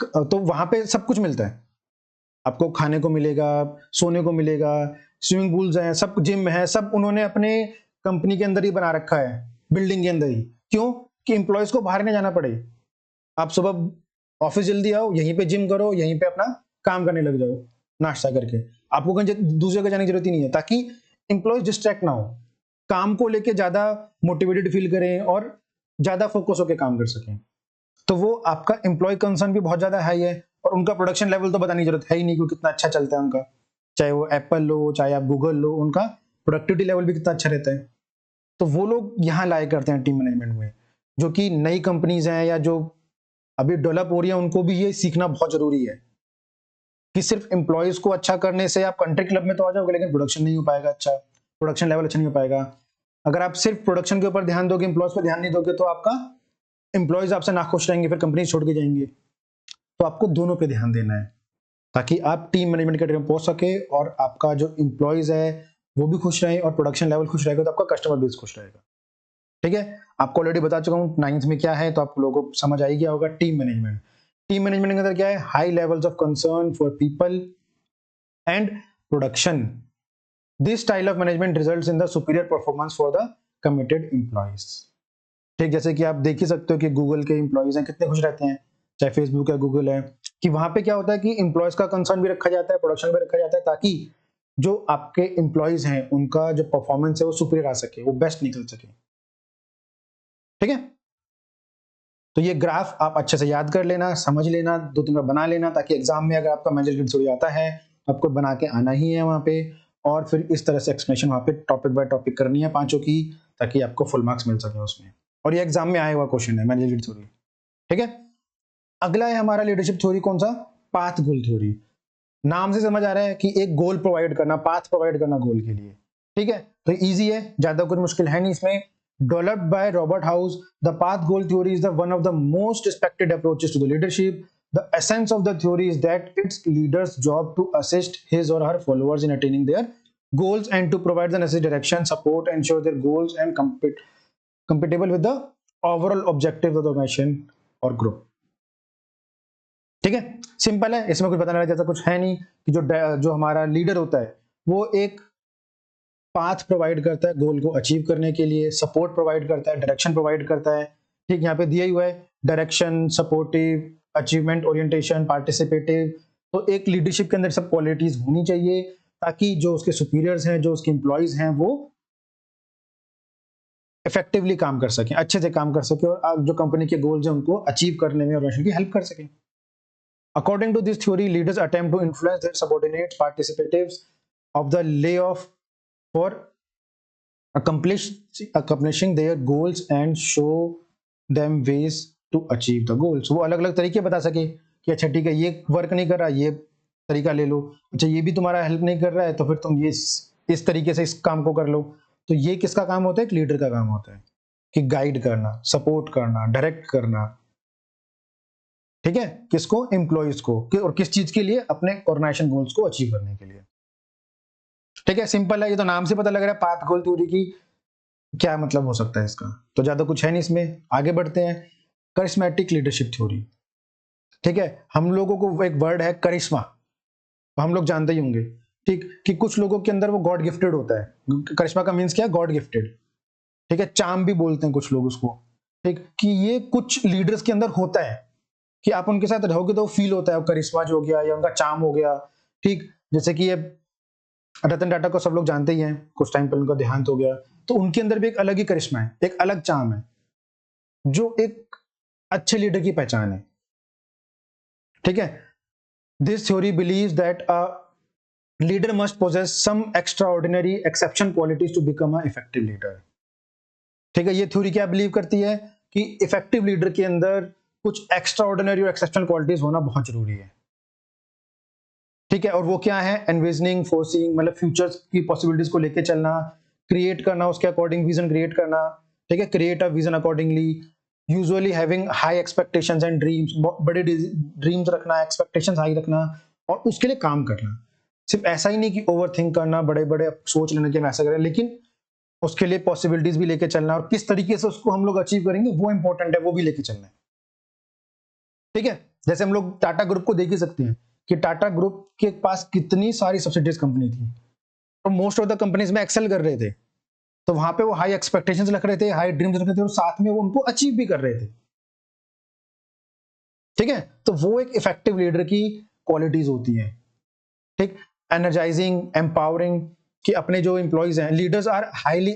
तो वहां पे सब कुछ मिलता है, आपको खाने को मिलेगा, सोने को मिलेगा, स्विमिंग पूल्स हैं, सब जिम है, सब उन्होंने अपने कंपनी के अंदर ही बना रखा है, बिल्डिंग के अंदर ही। क्यों, कि एम्प्लॉयज को बाहर नहीं जाना पड़े। आप सुबह ऑफिस जल्दी आओ, यहीं पे जिम करो, यहीं पे अपना काम करने लग जाओ नाश्ता करके, आपको कहीं दूसरी जगह जाने की जरूरत ही नहीं है, ताकि एम्प्लॉयज डिस्ट्रैक्ट ना हो, काम को लेके ज्यादा मोटिवेटेड फील करें और ज्यादा फोकस होकर काम कर सकें। तो वो आपका एम्प्लॉय कंसर्न भी बहुत ज्यादा हाई है, और उनका प्रोडक्शन लेवल तो बताने की जरूरत है ही नहीं, क्योंकि कितना अच्छा चलता है उनका, चाहे वो एप्पल लो चाहे आप गूगल लो, उनका प्रोडक्टिविटी लेवल भी कितना अच्छा रहता है। तो वो लोग यहाँ लाए करते हैं टीम मैनेजमेंट में। जो कि नई कंपनीज हैं या जो अभी डेवलप हो रही है, उनको भी ये सीखना बहुत जरूरी है कि सिर्फ एम्प्लॉयज को अच्छा करने से आप कंट्री क्लब में तो आ जाओगे, लेकिन प्रोडक्शन नहीं हो पाएगा अच्छा, प्रोडक्शन लेवल अच्छा नहीं हो पाएगा। अगर आप सिर्फ प्रोडक्शन के ऊपर ध्यान दोगे, एम्प्लॉयज पर ध्यान नहीं दोगे, तो आपका एम्प्लॉयज आपसे नाखुश रहेंगे, फिर कंपनी छोड़ के जाएंगे। तो आपको दोनों पे ध्यान देना है, ताकि आप टीम मैनेजमेंट के में पहुंच सके और आपका जो एम्प्लॉयज है वो भी खुश रहे और प्रोडक्शन लेवल खुश रहेगा, तो आपका कस्टमर बेस खुश रहेगा। ठीक है, आपको ऑलरेडी बता चुका हूँ 9th में क्या है, तो आप लोगों को समझ आई गया होगा। टीम मैनेजमेंट, टीम मैनेजमेंट के अंदर क्या है, high levels of concern for people and production. This style of management results in the superior performance for the committed employees. ठीक, जैसे कि आप देख ही सकते हो कि गूगल के एम्प्लॉयज हैं कितने खुश रहते हैं, चाहे फेसबुक है, गूगल है, कि वहां पे क्या होता है कि एम्प्लॉयज का कंसर्न भी रखा जाता है, प्रोडक्शन भी रखा जाता है, ताकि जो आपके एम्प्लॉइज हैं उनका जो परफॉर्मेंस है वो सुपीरियर आ सके, वो बेस्ट निकल सके। ठीक है, तो ये ग्राफ आप अच्छे से याद कर लेना, समझ लेना, 2-3 बार बना लेना, ताकि एग्जाम में अगर आपका मैनेजमेंट थ्योरी आता है आपको बना के आना ही है वहां पे, और फिर इस तरह से एक्सप्लेनेशन वहां पे टॉपिक बाय टॉपिक करनी है पांचों की, ताकि आपको फुल मार्क्स मिल सके उसमें। और ये एग्जाम में आया हुआ क्वेश्चन है मैनेजमेंट थ्योरी। ठीक है, अगला है हमारा लीडरशिप थ्योरी, कौन सा? पाथ गोल थ्योरी। नाम से समझ आ रहा है कि एक गोल प्रोवाइड करना, पाथ प्रोवाइड करना गोल के लिए। ठीक है, तो इजी है, ज्यादा कुछ मुश्किल है नहीं इसमें। Developed by Robert House, the path goal theory is the one of the most respected approaches to the leadership. The essence of the theory is that it's leader's job to assist his or her followers in attaining their goals and to provide the necessary direction, support, ensure their goals and compatible with the overall objective of the organization or group. ठीक है, simple है, इसमें कुछ बताने जैसा कुछ है नहीं, कि जो हमारा लीडर होता है वो एक पाथ प्रोवाइड करता है गोल को अचीव करने के लिए, सपोर्ट प्रोवाइड करता है, डायरेक्शन प्रोवाइड करता है। ठीक, यहाँ पे दिया ही हुआ है direction, supportive, achievement orientation, participative. तो एक लीडरशिप के अंदर सब क्वालिटीज होनी चाहिए, ताकि जो उसके सुपीरियर्स हैं, जो उसके एम्प्लॉइज हैं, वो इफेक्टिवली काम कर सकें, अच्छे से काम कर सके, और जो कंपनी के गोल्स हैं उनको अचीव करने में ऑर्गेनाइजेशन की हेल्प कर सकें। According to this theory, leaders attempt to influence their subordinates, participatives of the layoff for accomplishing their goals and show them ways to achieve the goals. वो अलग अलग तरीके बता सके कि अच्छा ठीक है, ये वर्क नहीं कर रहा, ये तरीका ले लो, अच्छा ये भी तुम्हारा हेल्प नहीं कर रहा है, तो फिर तुम ये इस तरीके से इस काम को कर लो। तो ये किसका काम होता है? एक लीडर का काम होता है, कि गाइड करना, सपोर्ट करना, डायरेक्ट करना। ठीक है, किसको? एम्प्लॉइज को, और किस चीज के लिए? अपने ऑर्गेनाइजेशन गोल्स को अचीव करने के लिए। ठीक है, सिंपल है, ये तो नाम से पता लग रहा है पाथ गोल थ्योरी की क्या मतलब हो सकता है इसका, तो ज्यादा कुछ है नहीं इसमें। आगे बढ़ते हैं, करिश्मेटिक लीडरशिप थ्योरी। ठीक है, हम लोगों को एक वर्ड है करिश्मा, हम लोग जानते ही होंगे, ठीक, कि कुछ लोगों के अंदर वो गॉड गिफ्टेड होता है। करिश्मा का मीन्स क्या है? God gifted. ठीक है, चार्म भी बोलते हैं कुछ लोग उसको। ठीक, कि ये कुछ लीडर्स के अंदर होता है, कि आप उनके साथ रहोगे तो फील होता है, करिश्मा जो हो गया या उनका चार्म हो गया। ठीक, जैसे कि ये रतन टाटा को सब लोग जानते ही हैं, कुछ टाइम पहले उनका देहांत हो गया, तो उनके अंदर भी एक अलग ही करिश्मा है, एक अलग चार्म है, जो एक अच्छे लीडर की पहचान है। ठीक है, this theory believes that a leader must possess some extraordinary exception qualities to become a effective leader. ठीक है, ये थ्योरी क्या बिलीव करती है कि इफेक्टिव लीडर के अंदर कुछ एक्स्ट्राऑर्डिनरी और एक्सेप्शनल क्वालिटीज होना बहुत जरूरी है। ठीक है, और वो क्या है? एनविजनिंग, फोर्सिंग, मतलब फ्यूचर्स की पॉसिबिलिटीज को लेके चलना, क्रिएट करना, उसके अकॉर्डिंग विजन क्रिएट करना। ठीक है, create a vision accordingly, usually having high expectations and dreams, बड़े ड्रीम्स रखना, एक्सपेक्टेशंस हाई रखना, और उसके लिए काम करना। सिर्फ ऐसा ही नहीं कि ओवर थिंक करना, बड़े बड़े सोच लेने के ऐसा करें, लेकिन उसके लिए पॉसिबिलिटीज भी लेके चलना, और किस तरीके से उसको हम लोग अचीव करेंगे वो इंपॉर्टेंट है, वो भी लेके चलना है। ठीक है, जैसे हम लोग टाटा ग्रुप को देख ही सकते हैं कि टाटा ग्रुप के पास कितनी सारी सब्सिडीज कंपनी थी, और मोस्ट ऑफ द कंपनीज में एक्सेल कर रहे थे, तो वहां पे वो हाई एक्सपेक्टेशंस रख रहे थे, हाई ड्रीम्स रख रहे थे, और साथ में वो उनको अचीव भी कर रहे थे। ठीक है, तो वो एक इफेक्टिव लीडर की क्वालिटीज होती है। ठीक, एनर्जाइजिंग, एम्पावरिंग, कि अपने जो एम्प्लॉइज हैं, leaders are highly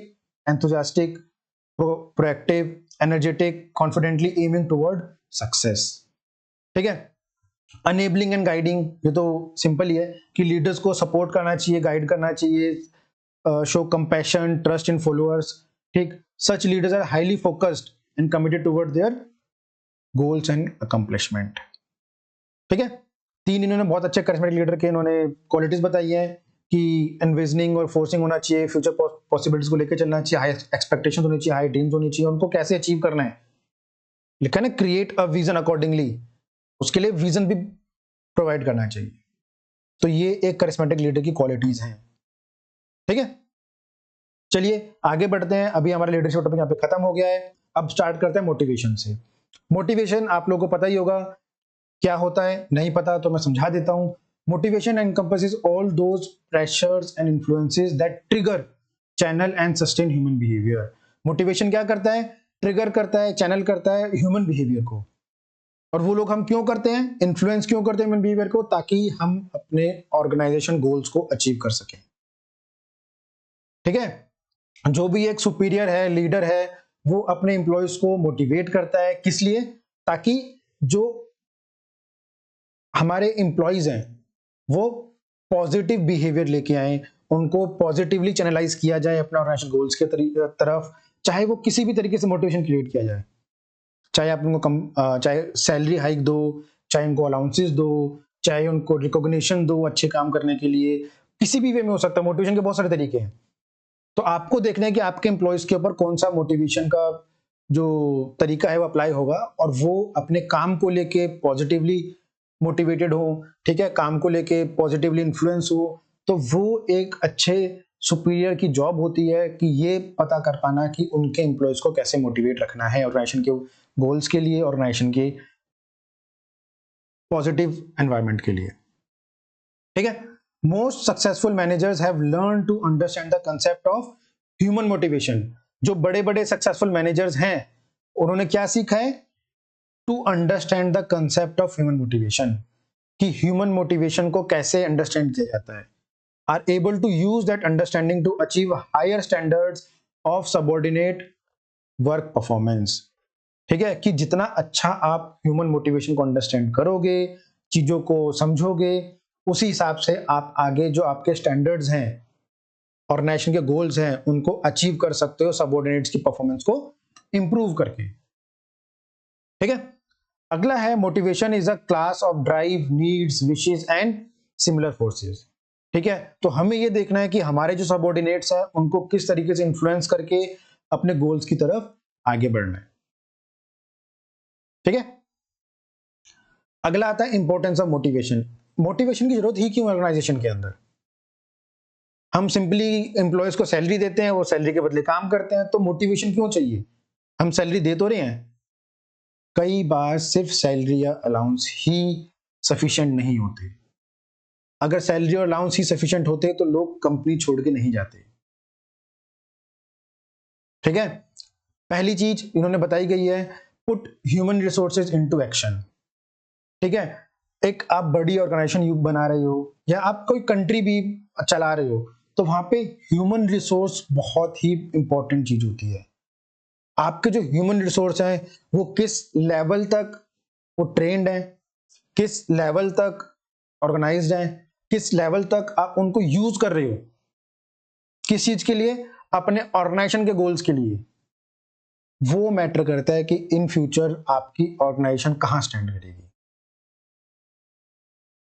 enthusiastic, proactive, energetic, confidently aiming toward success. ठीक है, अनेबलिंग एंड गाइडिंग, ये तो सिंपल ही है कि लीडर्स को सपोर्ट करना चाहिए, गाइड करना चाहिए, show compassion, trust in followers. ठीक, such leaders are highly focused and committed toward their goals and accomplishment. ठीक है, 3 इन्होंने बहुत अच्छे करिश्मेटिक लीडर के इन्होंने क्वालिटीज बताई है, कि एनविजनिंग और फोर्सिंग होना चाहिए, फ्यूचर पॉसिबिलिटीज को लेकर चलना चाहिए, हाई एक्सपेक्टेशंस होनी चाहिए, हाई ड्रीम्स होनी चाहिए, उनको कैसे अचीव करना है, लिखा है ना, क्रिएट अ विजन अकॉर्डिंगली, उसके लिए विजन भी प्रोवाइड करना चाहिए। तो ये एक करिश्मेटिक लीडर की क्वालिटीज हैं। ठीक है, चलिए आगे बढ़ते हैं, अभी हमारा लीडरशिप टॉपिक यहाँ पे खत्म हो गया है। अब स्टार्ट करते हैं मोटिवेशन से। मोटिवेशन आप लोगों को पता ही होगा क्या होता है, नहीं पता तो मैं समझा देता हूं। Motivation encompasses all those pressures and influences that trigger, channel and sustain human behavior। Motivation क्या करता है? ट्रिगर करता है, चैनल करता है ह्यूमन बिहेवियर को। और वो लोग हम क्यों करते हैं? इन्फ्लुएंस क्यों करते हैं ह्यूमन बिहेवियर को? ताकि हम अपने ऑर्गेनाइजेशन गोल्स को अचीव कर सकें। ठीक है। जो भी एक सुपीरियर है, लीडर है, वो अपने एम्प्लॉयज को मोटिवेट करता है, किस लिए? ताकि जो हमारे एम्प्लॉयज हैं वो पॉजिटिव बिहेवियर लेके आए, उनको पॉजिटिवली चैनलाइज किया जाए अपना ऑर्गेनाइजेशन गोल्स के तरफ, चाहे वो किसी भी तरीके से मोटिवेशन क्रिएट किया जाए, चाहे आप उनको चाहे सैलरी हाइक दो, चाहे उनको अलाउंसेस दो, चाहे उनको रिकॉग्निशन दो अच्छे काम करने के लिए, किसी भी वे में हो सकता है। मोटिवेशन के बहुत सारे तरीके हैं, तो आपको देखना है कि आपके एम्प्लॉयज के ऊपर कौन सा मोटिवेशन का जो तरीका है वो अप्लाई होगा, और वो अपने काम को लेके पॉजिटिवली मोटिवेटेड हो, ठीक है, काम को लेके पॉजिटिवली इन्फ्लुएंस हो। तो वो एक अच्छे सुपीरियर की जॉब होती है कि ये पता कर पाना कि उनके एम्प्लॉयज को कैसे मोटिवेट रखना है ऑर्गेनाइजेशन के गोल्स के लिए, ऑर्गेनाइजेशन के पॉजिटिव एनवायरनमेंट के लिए, ठीक है। Most successful managers have learn to understand the concept of human motivation. जो बड़े बड़े सक्सेसफुल मैनेजर्स हैं उन्होंने क्या सीखा है? To understand the concept of human motivation, कि ह्यूमन मोटिवेशन को कैसे अंडरस्टैंड किया जाता है, are able to use that understanding to achieve higher standards of subordinate work performance. ठीक है, कि जितना अच्छा आप ह्यूमन मोटिवेशन को अंडरस्टैंड करोगे, चीजों को समझोगे, उसी हिसाब से आप आगे जो आपके स्टैंडर्ड्स हैं, ऑर्गेनाइजेशन के गोल्स हैं, उनको अचीव कर सकते हो सबऑर्डिनेट्स की परफॉर्मेंस को इंप्रूव करके। ठीक है। अगला है motivation is a class of drive, needs, wishes and similar forces. ठीक है, तो हमें ये देखना है कि हमारे जो सबऑर्डिनेट्स हैं उनको किस तरीके से इन्फ्लुएंस करके अपने गोल्स की तरफ आगे बढ़ना है। ठीक है। अगला आता है इंपॉर्टेंस ऑफ मोटिवेशन। मोटिवेशन की जरूरत ही क्यों ऑर्गेनाइजेशन के अंदर? हम सिंपली एम्प्लॉयज को सैलरी देते हैं, वो सैलरी के बदले काम करते हैं, तो मोटिवेशन क्यों चाहिए? हम सैलरी दे तो रहे हैं। कई बार सिर्फ सैलरी या अलाउंस ही सफिशिएंट नहीं होते। अगर सैलरी और अलाउंस ही सफिशिएंट होते तो लोग कंपनी छोड़ के नहीं जाते। ठीक है। पहली चीज इन्होंने बताई गई है, put human resources into action. ठीक है, एक आप बड़ी ऑर्गेनाइजेशन बना रहे हो या आप कोई कंट्री भी चला रहे हो, तो वहां पे ह्यूमन रिसोर्स बहुत ही इंपॉर्टेंट चीज होती है। आपके जो ह्यूमन रिसोर्स हैं वो किस लेवल तक वो ट्रेंड है, किस लेवल तक ऑर्गेनाइज्ड है, किस लेवल तक आप उनको यूज कर रहे हो, किस चीज के लिए? अपने ऑर्गेनाइजेशन के गोल्स के लिए। वो मैटर करता है कि इन फ्यूचर आपकी ऑर्गेनाइजेशन कहां स्टैंड करेगी।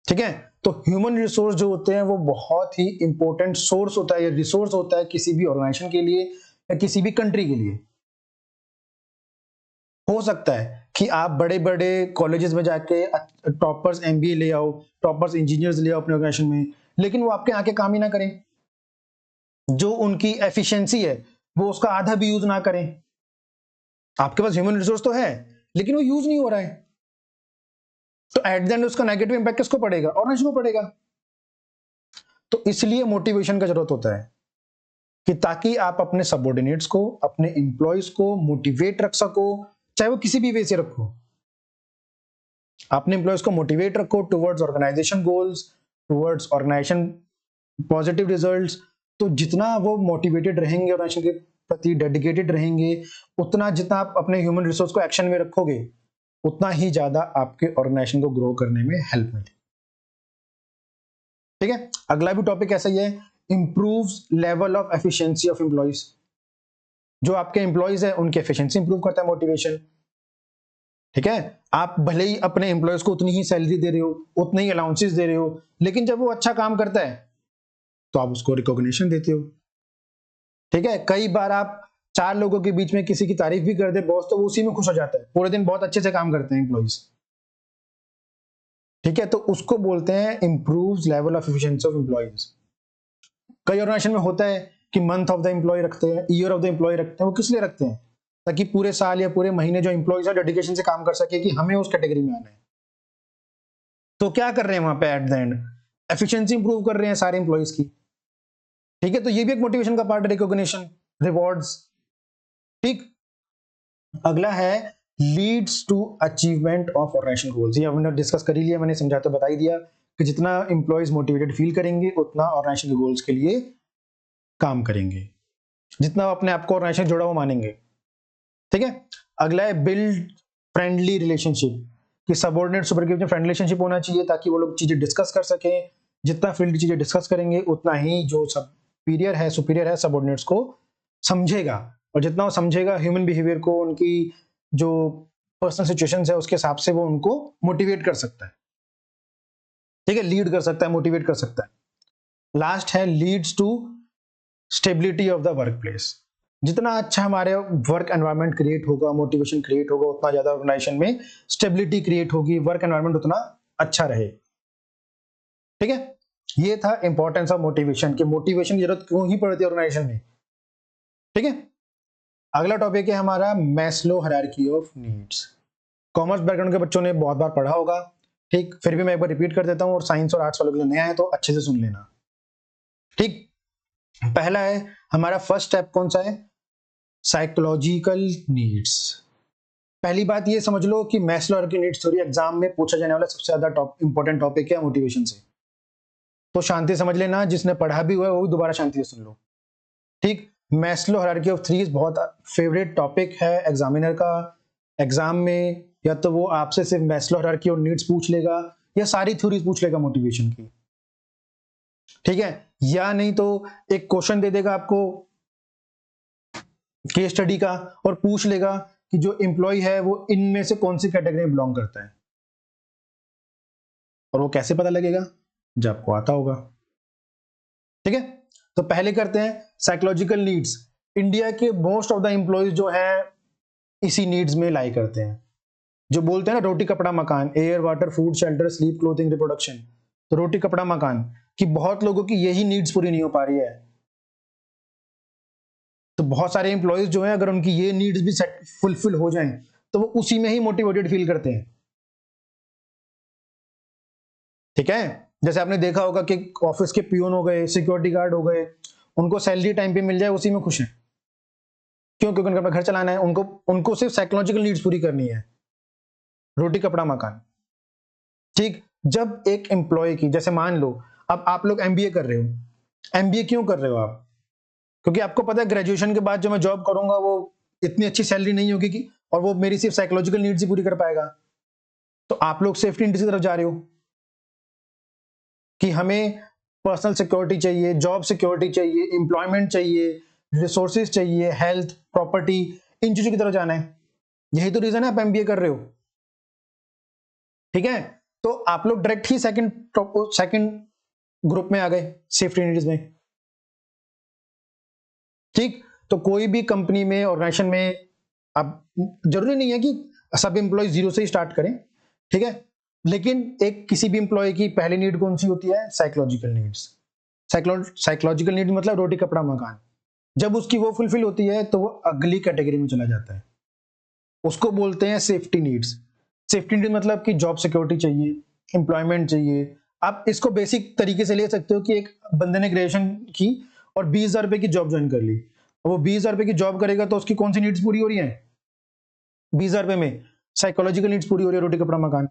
ठीक है, तो ह्यूमन रिसोर्स जो होते हैं वो बहुत ही इंपॉर्टेंट सोर्स होता है या रिसोर्स होता है किसी भी ऑर्गेनाइजेशन के लिए या किसी भी कंट्री के लिए। हो सकता है कि आप बड़े बड़े कॉलेजेस में जाके टॉपर्स एमबीए ले आओ, टॉपर्स इंजीनियर्स ले आओ अपने ऑर्गेनाइजेशन में, लेकिन वो आपके आके काम ही ना करें। जो उनकी एफिशिएंसी है वो उसका आधा भी यूज ना करें। आपके पास ह्यूमन रिसोर्स तो है लेकिन वो यूज नहीं हो रहा है, तो एट द एंड उसका नेगेटिव इंपैक्ट किसको पड़ेगा? ऑर्गेनाइजेशन को पड़ेगा। तो इसलिए मोटिवेशन का जरूरत होता है कि ताकि आप अपने सबऑर्डिनेट्स को, अपने एम्प्लॉयज को मोटिवेट रख सको, चाहे वो किसी भी वे से रखो। अपने एम्प्लॉयज को मोटिवेट रखो towards organisation goals, towards organisation positive results. तो जितना वो मोटिवेटेड रहेंगे, ऑर्गेनाइजेशन के प्रति डेडिकेटेड रहेंगे, उतना जितना आप अपने ह्यूमन रिसोर्स को एक्शन में रखोगे, उतना ही ज्यादा आपके ऑर्गेनाइजेशन को ग्रो करने में हेल्प मिलेगी। ठीक है। अगला भी टॉपिक ऐसा ही है, improves level of efficiency of employees. जो आपके एम्प्लॉयज है उनकी एफिशिएंसी इंप्रूव करता है मोटिवेशन। ठीक है, आप भले ही अपने एम्प्लॉयज को उतनी ही सैलरी दे रहे हो, उतने ही अलाउंसेस दे रहे हो, लेकिन जब वो अच्छा काम करता है तो आप उसको रिकॉग्निशन देते हो। ठीक है, कई बार आप 4 लोगों के बीच में किसी की तारीफ भी कर दे बॉस, तो वो उसी में खुश हो जाता है, पूरे दिन बहुत अच्छे से काम करते हैं एम्प्लॉयज। ठीक है, तो उसको बोलते हैं improves level of efficiency of employees. कई ऑर्गेनाइजेशन में होता है कि मंथ ऑफ द एम्प्लॉय रखते हैं, ईयर ऑफ द एम्प्लॉय रखते हैं। वो किस लिए रखते हैं? ताकि पूरे साल या पूरे महीने जो एम्प्लॉयज है डेडिकेशन से काम कर सके कि हमें उस कैटेगरी में आना है। तो क्या कर रहे हैं वहां पे at the end? Efficiency improve कर रहे हैं सारे एम्प्लॉयज की। ठीक है, तो ये भी एक मोटिवेशन का पार्ट है, रिकॉग्निशन, रिवॉर्ड्स। ठीक। अगला है leads to achievement of organisation goals. ये हमने डिस्कस कर ही लिया, मैंने समझा तो बता ही दिया कि जितना एम्प्लॉयज मोटिवेटेड फील करेंगे उतना ऑर्गेनाइजेशन के गोल्स के लिए काम करेंगे, जितना वो अपने आप को ऑर्गेनाइजेशन से जुड़ा हुआ मानेंगे। ठीक है, अगला है बिल्ड फ्रेंडली रिलेशनशिप, कि सबऑर्डिनेट सुपर के बीच फ्रेंडली रिलेशनशिप होना चाहिए ताकि वो लोग चीजें डिस्कस कर सकें। जितना फ्रीली चीजें डिस्कस करेंगे उतना ही जो सुपीरियर है सबऑर्डिनेट्स को समझेगा, और जितना वो समझेगा ह्यूमन बिहेवियर को, उनकी जो पर्सनल सिचुएशंस है उसके हिसाब से वो उनको मोटिवेट कर सकता है। ठीक है, लीड कर सकता है, मोटिवेट कर सकता है। लास्ट है leads to stability of the work place. जितना अच्छा हमारे वर्क एनवायरनमेंट क्रिएट होगा, मोटिवेशन क्रिएट होगा, उतना ज्यादा ऑर्गेनाइजेशन में स्टेबिलिटी क्रिएट होगी, वर्क एनवायरनमेंट उतना अच्छा रहे। ठीक है, ये था इंपॉर्टेंस ऑफ मोटिवेशन, कि मोटिवेशन की जरूरत क्यों ही पड़ती है ऑर्गेनाइजेशन में। ठीक है, अगला टॉपिक है हमारा Maslow hierarchy of needs. Commerce background के बच्चों ने बहुत बार पढ़ा होगा, ठीक, फिर भी मैं एक बार रिपीट कर देता हूं, और साइंस और आर्ट्स वालों के लिए नया है तो अच्छे से सुन लेना। ठीक, पहला है हमारा फर्स्ट स्टेप, कौन सा है? Psychological needs. पहली बात ये समझ लो कि Maslow hierarchy needs theory exam में पूछा जाने वाला सबसे ज्यादा इंपॉर्टेंट टॉपिक है मोटिवेशन से, तो शांति समझ लेना, जिसने पढ़ा भी हुआ है वो भी दोबारा शांति से सुन लो। ठीक, मैस्लो हायरार्की ऑफ थ्रीज बहुत फेवरेट टॉपिक है एग्जामिनर का। एग्जाम में या तो वो आपसे सिर्फ मैस्लो हायरार्की और नीड्स पूछ लेगा, या सारी थ्योरीज पूछ लेगा मोटिवेशन की। ठीक है, या नहीं तो एक क्वेश्चन दे देगा आपको केस स्टडी का, और पूछ लेगा कि जो एम्प्लॉय है वो इनमें से कौन सी कैटेगरी में बिलोंग करता है। और वो कैसे पता लगेगा? जब आपको आता होगा। ठीक है, तो पहले करते हैं साइकोलॉजिकल नीड्स। इंडिया के मोस्ट ऑफ द एम्प्लॉयज जो है इसी नीड्स में लाई करते हैं, जो बोलते हैं ना रोटी कपड़ा मकान, air water food shelter sleep clothing reproduction. तो रोटी कपड़ा मकान कि बहुत लोगों की यही नीड्स पूरी नहीं हो पा रही है, तो बहुत सारे एम्प्लॉयज जो हैं अगर उनकी ये नीड्स भी फुलफिल हो जाएं तो वो उसी में ही मोटिवेटेड फील करते हैं। ठीक है, जैसे आपने देखा होगा कि ऑफिस के पियोन हो गए, सिक्योरिटी गार्ड हो गए, उनको सैलरी टाइम पे मिल जाए उसी में खुश है। क्यों? क्योंकि उनको अपना घर चलाना है, उनको उनको सिर्फ साइकोलॉजिकल नीड्स पूरी करनी है, रोटी कपड़ा मकान। ठीक, जब एक एम्प्लॉय की, जैसे मान लो अब आप लोग एमबीए कर रहे हो, एमबीए क्यों कर रहे हो आप? क्योंकि आपको पता है ग्रेजुएशन के बाद जो मैं जॉब करूंगा वो इतनी अच्छी सैलरी नहीं होगी कि, और वो मेरी सिर्फ साइकोलॉजिकल नीड्स ही पूरी कर पाएगा। तो आप लोग सेफ्टी नीड्स की तरफ जा रहे हो कि हमें पर्सनल सिक्योरिटी चाहिए, जॉब सिक्योरिटी चाहिए, एम्प्लॉयमेंट चाहिए, रिसोर्सेज चाहिए, हेल्थ, प्रॉपर्टी, इन चीजों की तरफ जाना है। यही तो रीजन है आप एमबीए कर रहे हो। ठीक है, तो आप लोग डायरेक्ट ही सेकंड ग्रुप में आ गए, सेफ्टी नीड्स में। ठीक, तो कोई भी कंपनी में, ऑर्गेनाइजेशन में, अब जरूरी नहीं है कि सब एम्प्लॉय जीरो से ही स्टार्ट करें। ठीक है, लेकिन एक किसी भी एम्प्लॉय की पहली नीड कौन सी होती है? Psychological needs. साइकोलॉजिकल नीड मतलब रोटी कपड़ा मकान। जब उसकी वो फुलफिल होती है तो वो अगली कैटेगरी में चला जाता है, उसको बोलते हैं सेफ्टी नीड्स। सेफ्टी नीड मतलब कि जॉब सिक्योरिटी चाहिए, एम्प्लॉयमेंट चाहिए। आप इसको बेसिक तरीके से ले सकते हो कि एक बंदे ने ग्रेजुएशन की और 20,000 रुपए की जॉब ज्वाइन कर ली, और वो 20,000 रुपए की जॉब करेगा तो उसकी कौन सी नीड्स पूरी हो रही है? 20,000 रुपए में साइकोलॉजिकल नीड्स पूरी हो रही है, रोटी कपड़ा मकान।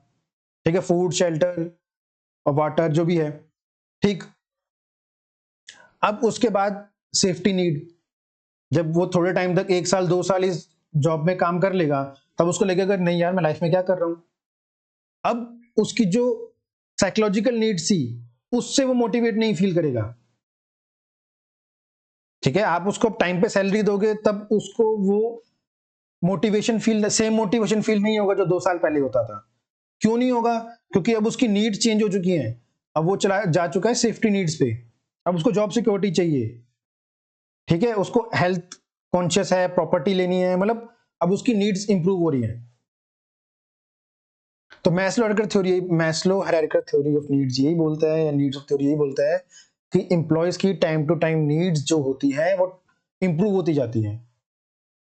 ठीक है, फूड शेल्टर और वाटर जो भी है। ठीक, अब उसके बाद सेफ्टी नीड, जब वो थोड़े टाइम तक 1 साल 2 साल इस जॉब में काम कर लेगा, तब उसको लगेगा नहीं यार मैं लाइफ में क्या कर रहा हूं। अब उसकी जो साइकोलॉजिकल नीड थी उससे वो मोटिवेट नहीं फील करेगा। ठीक है, आप उसको टाइम पे सैलरी दोगे तब उसको वो सेम मोटिवेशन फील नहीं होगा जो 2 साल पहले होता था। क्यों नहीं होगा? क्योंकि अब उसकी नीड्स चेंज हो चुकी हैं, अब वो चला जा चुका है सेफ्टी नीड्स पे। अब उसको जॉब सिक्योरिटी चाहिए। ठीक है, उसको हेल्थ कॉन्शियस है, प्रॉपर्टी लेनी है, मतलब अब उसकी नीड्स इंप्रूव हो रही है। तो Maslow hierarchical theory of needs यही बोलता है, या नीड्स ऑफ थ्योरी यही बोलता है कि एम्प्लॉयज की टाइम टू टाइम नीड्स जो होती है वो इंप्रूव होती जाती है।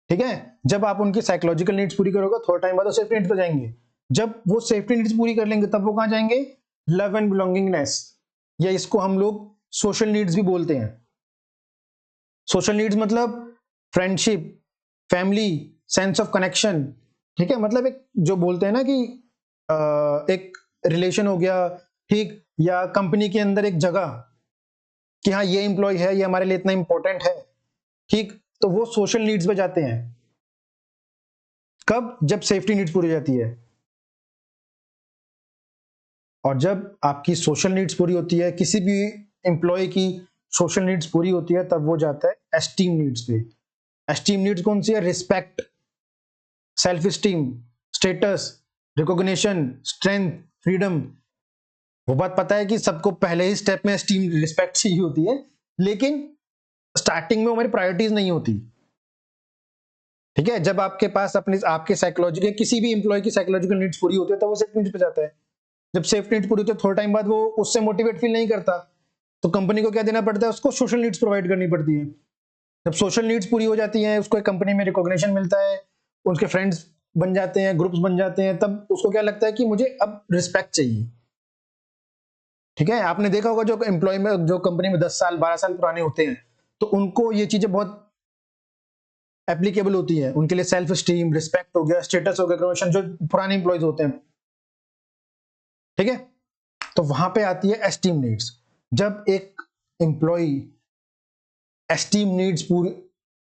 ठीक है, जब आप उनकी साइकोलॉजिकल नीड्स पूरी करोगे थोड़ा टाइम बाद वो सेफ्टी नीड्स पे जाएंगे। जब वो सेफ्टी नीड्स पूरी कर लेंगे तब वो कहां जाएंगे? लव एंड बिलोंगिंगनेस, या इसको हम लोग सोशल नीड्स भी बोलते हैं। सोशल नीड्स मतलब friendship, family, sense of connection. ठीक है, मतलब एक जो बोलते हैं ना कि एक रिलेशन हो गया, ठीक, या कंपनी के अंदर एक जगह, कि हाँ ये एम्प्लॉय है, ये हमारे लिए इतना इंपॉर्टेंट है, ठीक, तो वो सोशल नीड्स पे जाते हैं। कब? जब सेफ्टी नीड्स पूरी हो जाती है। और जब आपकी सोशल नीड्स पूरी होती है, किसी भी एम्प्लॉय की सोशल नीड्स पूरी होती है, तब वो जाता है एस्टीम नीड्स पे। एस्टीम नीड्स कौन सी है? Respect, self esteem, status, recognition, strength, freedom. वो बात पता है कि सबको पहले ही स्टेप में एस्टीम रिस्पेक्ट चाहिए होती है, लेकिन स्टार्टिंग में हमारी प्रायोरिटीज नहीं होती। ठीक है, जब आपके पास अपनी आपके साइकोलॉजिकल किसी भी एम्प्लॉय की साइकोलॉजिकल नीड्स पूरी होती है, तो वो सेफ्टी नीड्स पे जाता है। जब सेफ्टी नीड्स पूरी होती है, थोड़ा टाइम बाद वो उससे मोटिवेट फील नहीं करता, तो कंपनी को क्या देना पड़ता है? उसको सोशल नीड्स प्रोवाइड करनी पड़ती है। जब सोशल नीड्स पूरी हो जाती हैं, उसको एक कंपनी में रिकॉग्निशन मिलता है, उसके फ्रेंड्स बन जाते हैं, ग्रुप्स बन जाते हैं, तब उसको क्या लगता है कि मुझे अब रिस्पेक्ट चाहिए। ठीक है, आपने देखा होगा जो एम्प्लॉय में, जो कंपनी में 10 साल 12 साल पुराने होते हैं, तो उनको ये चीजें बहुत एप्लीकेबल होती है। उनके लिए सेल्फ स्टीम, रिस्पेक्ट हो गया, स्टेटस हो गया, रिकॉग्निशन, जो पुराने एम्प्लॉयज होते हैं। ठीक है, तो वहां पे आती है एस्टीम नीड्स। जब एक एम्प्लॉय एस्टीम नीड्स पूरी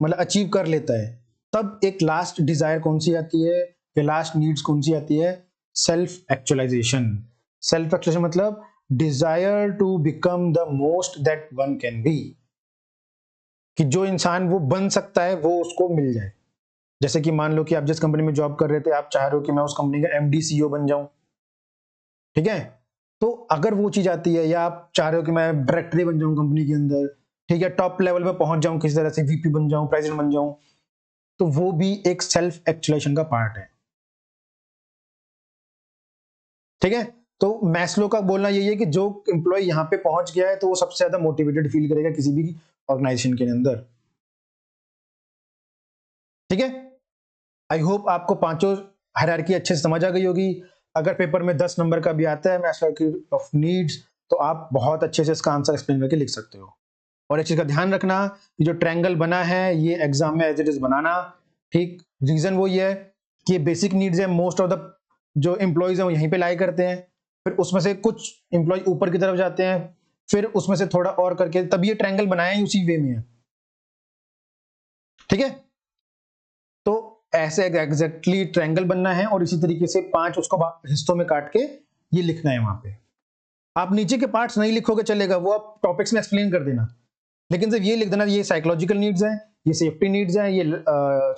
मतलब अचीव कर लेता है, तब एक लास्ट डिजायर कौन सी आती है, या लास्ट नीड्स कौन सी आती है? Self actualisation. सेल्फ एक्चुअलाइजेशन मतलब desire to become the most that one can be, कि जो इंसान वो बन सकता है वो उसको मिल जाए। जैसे कि मान लो कि आप जिस कंपनी में जॉब कर रहे थे, आप चाह रहे हो कि मैं उस कंपनी का एमडी सीईओ बन जाऊं। ठीक है, तो अगर वो चीज आती है, या आप चाह रहे हो कि मैं डायरेक्टरी बन जाऊं कंपनी के अंदर, ठीक है, टॉप लेवल पे पहुंच जाऊं, किसी तरह से वीपी बन जाऊं, प्रेसिडेंट बन जाऊं, तो वो भी एक सेल्फ एक्चुअलाइजेशन का पार्ट है। ठीक है, तो मैस्लो का बोलना यही है कि जो एम्प्लॉय यहां पे पहुंच गया है, तो वो सबसे ज्यादा मोटिवेटेड फील करेगा किसी भी ऑर्गेनाइजेशन के अंदर। ठीक है, आई होप आपको पांचों हायरार्की अच्छे से समझ आ गई होगी। अगर पेपर में 10 नंबर का भी आता है मैस्लो ऑफ नीड्स, तो आप बहुत अच्छे से इसका आंसर एक्सप्लेन करके लिख सकते हो। और एक चीज का ध्यान रखना कि जो ट्रायंगल बना है, ये एग्जाम में एज इट इज बनाना। ठीक, रीजन वो ये है कि बेसिक नीड्स है, मोस्ट ऑफ द जो एम्प्लॉयज हैं वो यहीं पे लाई करते हैं, फिर उसमें से कुछ एम्प्लॉय ऊपर की तरफ जाते हैं, फिर उसमें से थोड़ा और करके, तब ये ट्रायंगल बनाया ही उसी वे में है। ठीक है, तो ऐसे एग्जैक्टली ट्रायंगल बनना है, और इसी तरीके से 5 उसको हिस्सों में काट के ये लिखना है वहां पे। आप नीचे के पार्ट्स नहीं लिखोगे चलेगा, वो आप टॉपिक्स में एक्सप्लेन कर देना, लेकिन सिर्फ ये लिख देना ये साइकोलॉजिकल नीड्स हैं, ये सेफ्टी नीड्स हैं, ये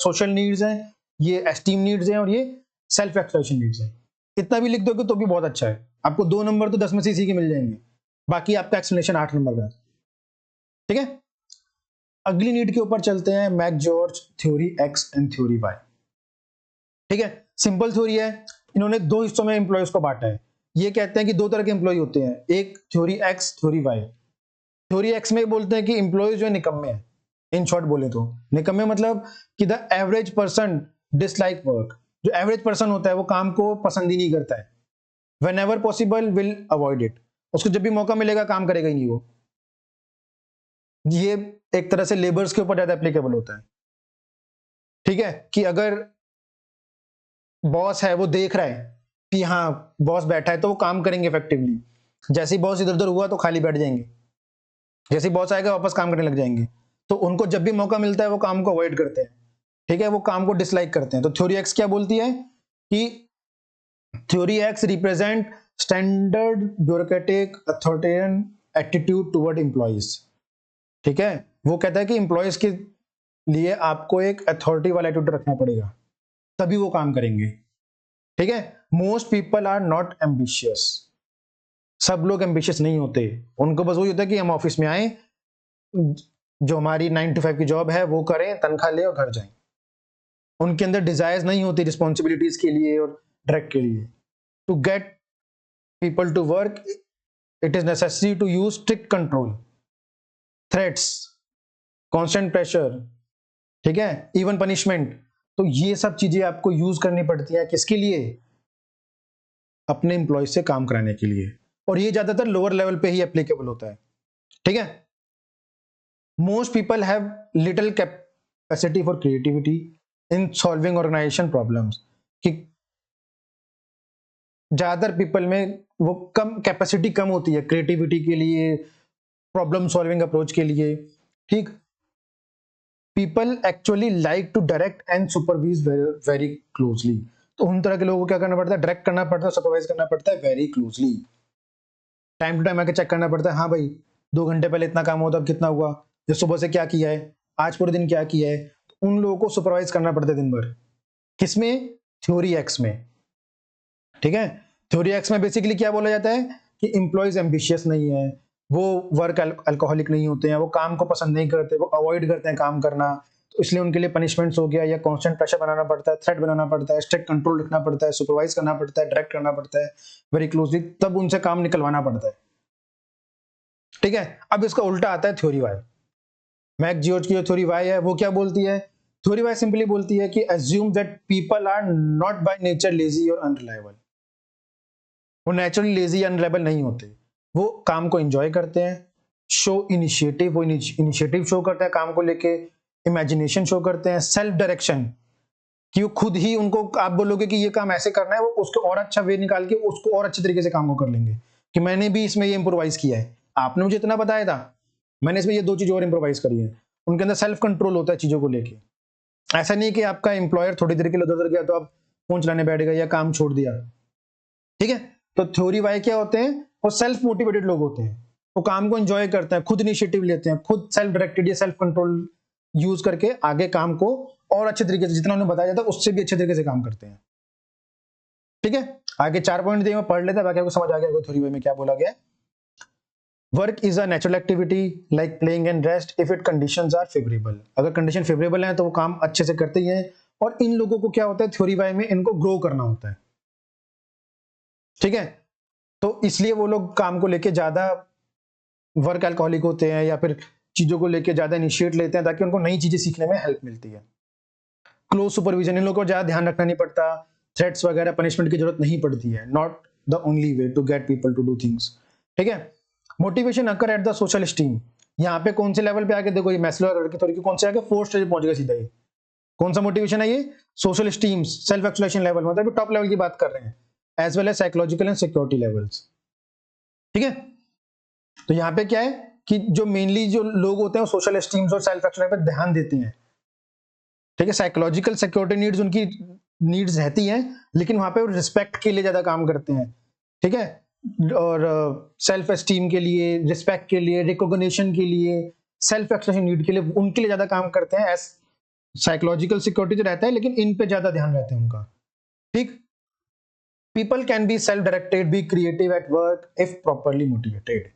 सोशल नीड्स हैं, ये एस्टीम नीड्स हैं, और ये सेल्फ एक्सप्रेशन नीड्स हैं। इतना भी लिख दोगे तो भी बहुत अच्छा है, आपको 2 नंबर तो 10 में से इसी के मिल जाएंगे, बाकी आपका एक्सप्लेनेशन 8 नंबर का। ठीक है, अगली नीड के ऊपर चलते हैं, Mac George theory X and theory Y. ठीक है, सिंपल थ्योरी है, इन्होंने 2 हिस्सों में एम्प्लॉयज को बांटा है। ये कहते हैं कि 2 तरह के एम्प्लॉय होते हैं, एक theory X, theory Y. Theory X में बोलते हैं कि एम्प्लॉय जो है निकम्मे हैं, इन शॉर्ट बोले तो निकम्मे मतलब कि the average person dislike work. जो एवरेज पर्सन होता है वो काम को पसंद ही नहीं करता है, when ever possible will avoid it, उसको जब भी मौका मिलेगा काम करेगा ही नहीं वो। ये एक तरह से लेबर्स के ऊपर ज्यादा एप्लीकेबल होता है। ठीक है, कि अगर बॉस है, वो देख रहा है कि हाँ बॉस बैठा है, तो वो काम करेंगे इफेक्टिवली। जैसे ही बॉस इधर उधर हुआ तो खाली बैठ जाएंगे, जैसे ही बॉस आएगा वापस काम करने लग जाएंगे। तो उनको जब भी मौका मिलता है वो काम को अवॉइड करते हैं। ठीक है, वो काम को डिसलाइक करते हैं। तो थ्योरी एक्स क्या बोलती है कि theory x represent standard bureaucratic authoritarian attitude toward employees. ठीक है, वो कहता है कि एम्प्लॉइज के लिए आपको एक अथॉरिटी वाला एटीट्यूड रखना पड़ेगा, तभी वो काम करेंगे। ठीक है, most people are not ambitious. सब लोग एम्बिशियस नहीं होते, उनको बस वही होता है कि हम ऑफिस में आए, जो हमारी 9 to 5 की जॉब है वो करें, तनख्वाह ले और घर जाएं। उनके अंदर डिजायर्स नहीं होती रिस्पॉन्सिबिलिटीज के लिए और डायरेक्ट के लिए। To get people to work it is necessary to use strict control, threats, constant pressure, ठीक है, इवन पनिशमेंट। तो ये सब चीजें आपको यूज करनी पड़ती है, किसके लिए? अपने एम्प्लॉय से काम कराने के लिए। और ये ज्यादातर लोअर लेवल पे ही एप्लीकेबल होता है। ठीक है, most people have little capacity for creativity in solving organisation problems, कि ज्यादातर पीपल में वो कम कैपेसिटी कम होती है क्रिएटिविटी के लिए, प्रॉब्लम सॉल्विंग अप्रोच के लिए, ठीक। People actually like to direct and supervise very closely. तो उन तरह के लोगों को क्या करना पड़ता है, डायरेक्ट करना पड़ता है, सुपरवाइज करना पड़ता है very closely. Time to time आके चेक करना पड़ता है, हाँ भाई 2 घंटे पहले इतना काम हुआ था, अब कितना हुआ, जो सुबह से क्या किया है, आज पूरे दिन क्या किया है। तो उन लोगों को सुपरवाइज करना पड़ता है दिन भर। किसमें? थ्योरी एक्स में, ठीक है। थ्योरी एक्स में बेसिकली क्या बोला जाता है कि एम्प्लॉयज एम्बिशियस नहीं है, वो वर्क अल्कोहलिक नहीं होते हैं, वो काम को पसंद नहीं करते, वो अवॉइड करते हैं काम करना, तो इसलिए उनके लिए पनिशमेंट्स हो गया या कांस्टेंट प्रेशर बनाना पड़ता है, थ्रेट बनाना पड़ता है, स्ट्रिक्ट कंट्रोल रखना पड़ता है, सुपरवाइज करना पड़ता है, डायरेक्ट करना पड़ता है वेरी क्लोजली, तब उनसे काम निकलवाना पड़ता है, ठीक है। अब इसका उल्टा आता है थ्योरी वाई। मैक जियोर्ज की जो थ्योरी वाई है वो क्या बोलती है? थ्योरी वाई सिंपली बोलती है कि assume that people are not by nature lazy और अनरिलायबल। वो नेचुरली लेजी या अनरिलायबल नहीं होते, वो काम को एंजॉय करते हैं, शो इनिशिएटिव, वो इनिशिएटिव शो करते हैं काम को लेके, इमेजिनेशन शो करते हैं, सेल्फ डायरेक्शन, कि वो खुद ही, उनको आप बोलोगे कि ये काम ऐसे करना है, वो उसको और अच्छा वे निकाल के उसको और अच्छे तरीके से काम को कर लेंगे, कि मैंने भी इसमें ये इंप्रोवाइज किया है, आपने मुझे इतना बताया था, मैंने इसमें ये 2 चीज और इंप्रोवाइज करी है। उनके अंदर सेल्फ कंट्रोल होता है चीजों को लेके। ऐसा नहीं कि आपका एम्प्लॉयर थोड़ी देर के लिए उधर गया तो आप फोन चलाने बैठ गए या काम छोड़ दिया, ठीक है। तो थ्योरी वाई क्या होते हैं? वो सेल्फ मोटिवेटेड लोग होते हैं, वो काम को एंजॉय करते हैं, खुद इनिशिएटिव लेते हैं, खुद सेल्फ डायरेक्टेड या सेल्फ कंट्रोल यूज करके आगे काम को और अच्छे तरीके से, जितना उन्हें बताया जाता है उससे भी अच्छे तरीके से काम करते हैं, ठीक है। आगे 4 पॉइंट दिए, मैं पढ़ लेता, बाकी आपको समझ आ गया थ्योरी वाई में क्या बोला गया है। Work is a natural activity like playing and rest if it conditions are favourable. अगर कंडीशन फेवरेबल है तो वो काम अच्छे से करते ही हैं। और इन लोगों को क्या होता है थ्योरी वाई में, इनको ग्रो करना होता है, ठीक है। तो इसलिए वो लोग काम को लेके ज्यादा वर्क अल्कोहलिक होते हैं या फिर चीजों को लेके ज्यादा इनिशिएट लेते हैं, ताकि उनको नई चीजें सीखने में हेल्प मिलती है। क्लोज सुपरविजन, इन लोगों को ज्यादा ध्यान रखना नहीं पड़ता, थ्रेट्स वगैरह पनिशमेंट की जरूरत नहीं पड़ती है, not the only way to get people to do things, ठीक है। Motivation occur at the social steam. यहाँ पे कौन से लेवल पे आके देखो, ये मैस्लो की थ्योरी के कौन से आगे 4 स्टेज पहुंच गए सीधा। ये कौन सा मोटिवेशन है? ये social steams, self exploration level, मतलब टॉप लेवल की बात कर रहे हैं, as well as psychological and security levels, ठीक है। तो यहाँ पे क्या है कि जो मेनली जो लोग होते हैं सोशल स्टीम्स और सेल्फ एक्सप्लोरेशन पे ध्यान देते हैं, ठीक है। साइकोलॉजिकल सिक्योरिटी नीड्स उनकी नीड्स रहती हैं, लेकिन वहां पे वो रिस्पेक्ट के लिए ज्यादा काम करते हैं, ठीक है। और सेल्फ एस्टीम के लिए, रिस्पेक्ट के लिए, रिकॉग्निशन के लिए, सेल्फ एक्सप्रेशन नीड के लिए, उनके लिए ज्यादा काम करते हैं। एस साइकोलॉजिकल सिक्योरिटी तो रहता है, लेकिन इन पे ज्यादा ध्यान रहता है उनका, ठीक। People can be self directed, be creative at work if properly motivated.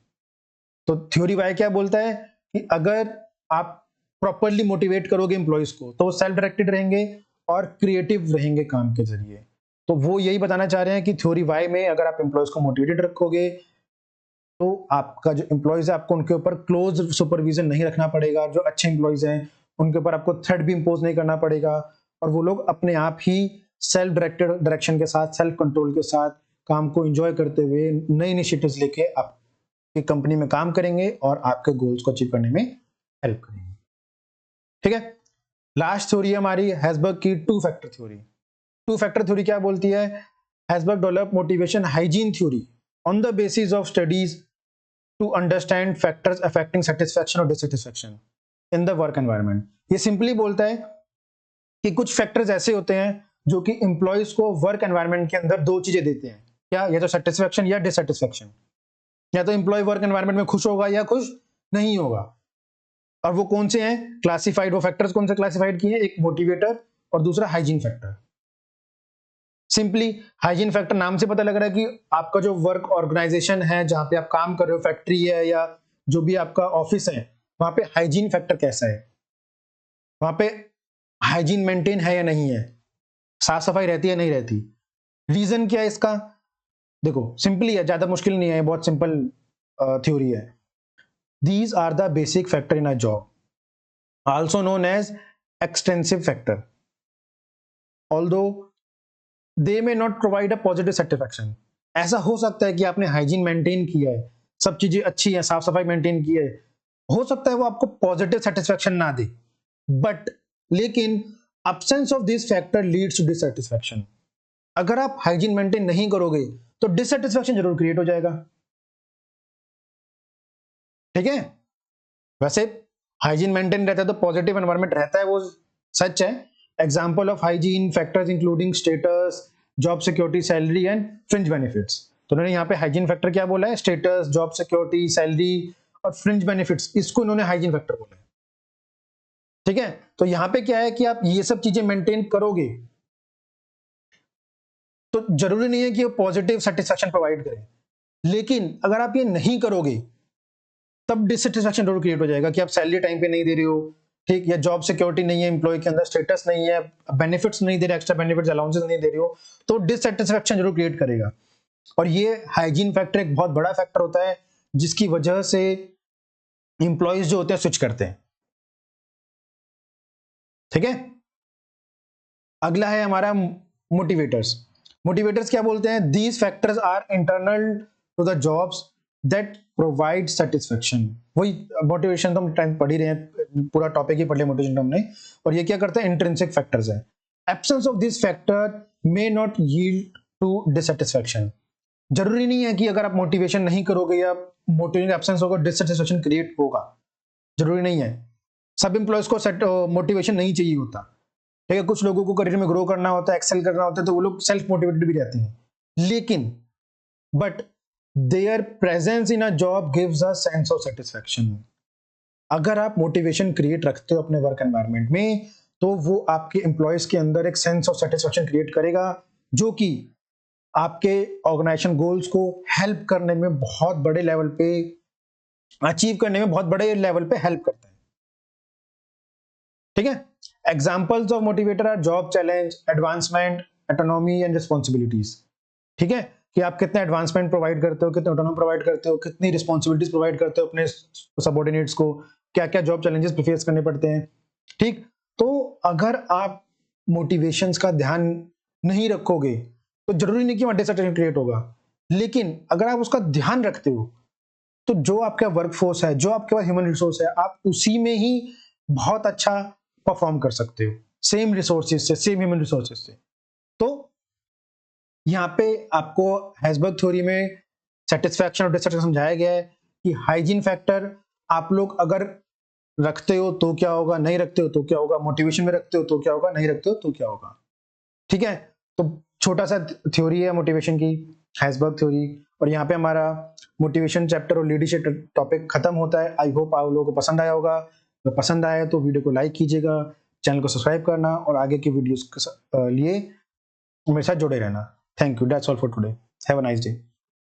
तो थ्योरी वाई क्या बोलता है कि अगर आप प्रॉपरली मोटिवेट करोगे एम्प्लॉयज को तो वो सेल्फ डायरेक्टेड रहेंगे और क्रिएटिव रहेंगे काम के जरिए। तो वो यही बताना चाह रहे हैं कि थ्योरी वाई में अगर आप एम्प्लॉयज को मोटिवेटेड रखोगे तो आपका जो एम्प्लॉयज है, आपको उनके ऊपर क्लोज सुपरविजन नहीं रखना पड़ेगा। जो अच्छे एम्प्लॉयज हैं उनके ऊपर आपको थ्रेट भी इंपोज नहीं करना पड़ेगा, और वो लोग अपने आप ही सेल्फ डायरेक्टेड डायरेक्शन के साथ, सेल्फ कंट्रोल के साथ काम को एंजॉय करते हुए नए इनिशिएटिव्स लेके आपकी कंपनी में काम करेंगे और आपके गोल्स को अचीव करने में हेल्प करेंगे, ठीक है। लास्ट थ्योरी हमारी हैसबर्ग की 2 फैक्टर थ्योरी। 2 फैक्टर थ्योरी क्या बोलती है? Herzberg develop motivation hygiene theory on the basis of studies to understand factors affecting satisfaction और dissatisfaction in the work environment. ये सिंपली बोलता है कि कुछ फैक्टर्स ऐसे होते हैं जो कि एम्प्लॉयज को वर्क एनवायरनमेंट के अंदर 2 चीजें देते हैं, क्या? या तो सेटिस्फैक्शन या डिससेटिस्फैक्शन। या तो एम्प्लॉय वर्क एनवायरनमेंट में खुश होगा या खुश नहीं होगा। और वो कौन से हैं क्लासिफाइड? वो फैक्टर्स कौन से क्लासिफाइड किए हैं? एक मोटिवेटर और दूसरा hygiene factor. Simply hygiene factor नाम से पता लग रहा है कि आपका जो वर्क ऑर्गेनाइजेशन है, जहां पे आप काम कर रहे हो, फैक्ट्री है या जो भी आपका ऑफिस है, वहां पे हाइजीन फैक्टर कैसा है, वहां पे हाइजीन मेंटेन है या नहीं है, साफ सफाई रहती है नहीं रहती। रीजन क्या है इसका? देखो सिंपली है, ज्यादा मुश्किल नहीं है, बहुत सिंपल थ्योरी है। These are the basic factor in a job, also known as extensive factor. Although they may not provide a positive satisfaction. ऐसा हो सकता है कि आपने हाइजीन मेंटेन किया है, सब चीजें अच्छी है, साफ सफाई मेंटेन की है, हो सकता है वो आपको पॉजिटिव सेटिस्फैक्शन ना दे, बट लेकिन absence of this factor leads to dissatisfaction. अगर आप हाइजीन मेंटेन नहीं करोगे तो डिससेटिस्फैक्शन जरूर क्रिएट हो जाएगा, ठीक है, वैसे हाइजीन मेंटेन रहता है तो पॉजिटिव एनवायरनमेंट रहता है, वो सच है। Example of hygiene factors including status, job security, salary and fringe benefits. तो उन्होंने यहाँ पे हाइजीन फैक्टर क्या बोला है, स्टेटस, जॉब सिक्योरिटी, सैलरी और फ्रिंज बेनिफिट्स, इसको इन्होंने हाइजीन फैक्टर बोला है। ठीक है, तो यहाँ पे क्या है कि आप ये सब चीजें मेंटेन करोगे तो जरूरी नहीं है कि वो पॉजिटिव सेटिस्फेक्शन प्रोवाइड करें, लेकिन अगर आप ये नहीं करोगे तब डिससेटिस्फेक्शन जरूर क्रिएट हो जाएगा कि आप सैलरी टाइम पे नहीं दे रहे हो, ठीक, या जॉब सिक्योरिटी नहीं है, एम्प्लॉय के अंदर स्टेटस नहीं है, बेनिफिट्स नहीं दे रहे, एक्स्ट्रा बेनिफिट्स अलाउंसेस नहीं दे रहे हो, तो डिससेटिस्फेक्शन जरूर क्रिएट करेगा। और ये हाइजीन फैक्टर एक बहुत बड़ा फैक्टर होता है जिसकी वजह से एम्प्लॉयज जो होते हैं स्विच करते हैं। ठीक है, अगला है हमारा मोटिवेटर्स। मोटिवेटर्स क्या बोलते हैं, these factors are internal to the jobs that provide satisfaction. वही मोटिवेशन तो हम टाइम पढ़ ही रहे हैं, पूरा टॉपिक ही पढ़ लिया मोटिवेशन तो हमने। और ये क्या करते हैं, इंट्रिंसिक फैक्टर्स है। Absence of this factor may not yield to dissatisfaction. जरूरी नहीं है कि अगर आप मोटिवेशन नहीं करोगे या मोटिवेशन एब्सेंस होगा डिससेटिस्फेक्शन क्रिएट होगा, जरूरी नहीं है। सब एम्प्लॉयज को मोटिवेशन नहीं चाहिए होता, ठीक है, कुछ लोगों को करियर में ग्रो करना होता है, एक्सेल करना होता है, तो वो लोग सेल्फ मोटिवेटेड भी रहते हैं। लेकिन but there presence in a job gives a sense of satisfaction. अगर आप मोटिवेशन क्रिएट रखते हो अपने वर्क एनवायरनमेंट में तो वो आपके एम्प्लॉयज के अंदर एक सेंस ऑफ सेटिस्फेक्शन क्रिएट करेगा, जो कि आपके ऑर्गेनाइजेशन गोल्स को हेल्प करने में बहुत बड़े लेवल पे, अचीव करने में बहुत बड़े लेवल पे हेल्प करता है। ठीक है, examples of motivator are job challenge, advancement, autonomy and responsibilities. ठीक है, कि आप कितने एडवांसमेंट प्रोवाइड करते हो, कितने ऑटोनॉमी प्रोवाइड करते हो, कितनी रिस्पांसिबिलिटीज प्रोवाइड करते हो अपने सबऑर्डिनेट्स को, क्या क्या जॉब चैलेंजेस फेस करने पड़ते हैं। ठीक, तो अगर आप मोटिवेशंस का ध्यान नहीं रखोगे तो जरूरी नहीं कि वहां डिससेटिस्फैक्शन क्रिएट होगा, लेकिन अगर आप उसका ध्यान रखते हो तो जो आपका वर्कफोर्स है, जो आपके पास ह्यूमन रिसोर्स है, आप उसी में ही बहुत अच्छा परफॉर्म कर सकते हो, सेम रिसोर्सेज से, सेम ह्यूमन रिसोर्सेज से। तो यहाँ पे आपको हैसबर्ग थ्योरी में सेटिस्फैक्शन और डिससेटिस्फैक्शन समझाया गया है कि हाइजीन फैक्टर आप लोग अगर रखते हो तो क्या होगा, नहीं रखते हो तो क्या होगा, मोटिवेशन में रखते हो तो क्या होगा, नहीं रखते हो तो क्या होगा। ठीक है, तो छोटा सा थ्योरी है मोटिवेशन की, हैसबर्ग थ्योरी। और यहाँ पे हमारा मोटिवेशन चैप्टर और लीडरशिप टॉपिक खत्म होता है। आई होप आप लोगों को पसंद आया होगा। तो पसंद आया तो वीडियो को लाइक कीजिएगा, चैनल को सब्सक्राइब करना और आगे की वीडियोस के लिए मेरे साथ जुड़े रहना। Thank you, that's all for today, have a nice day.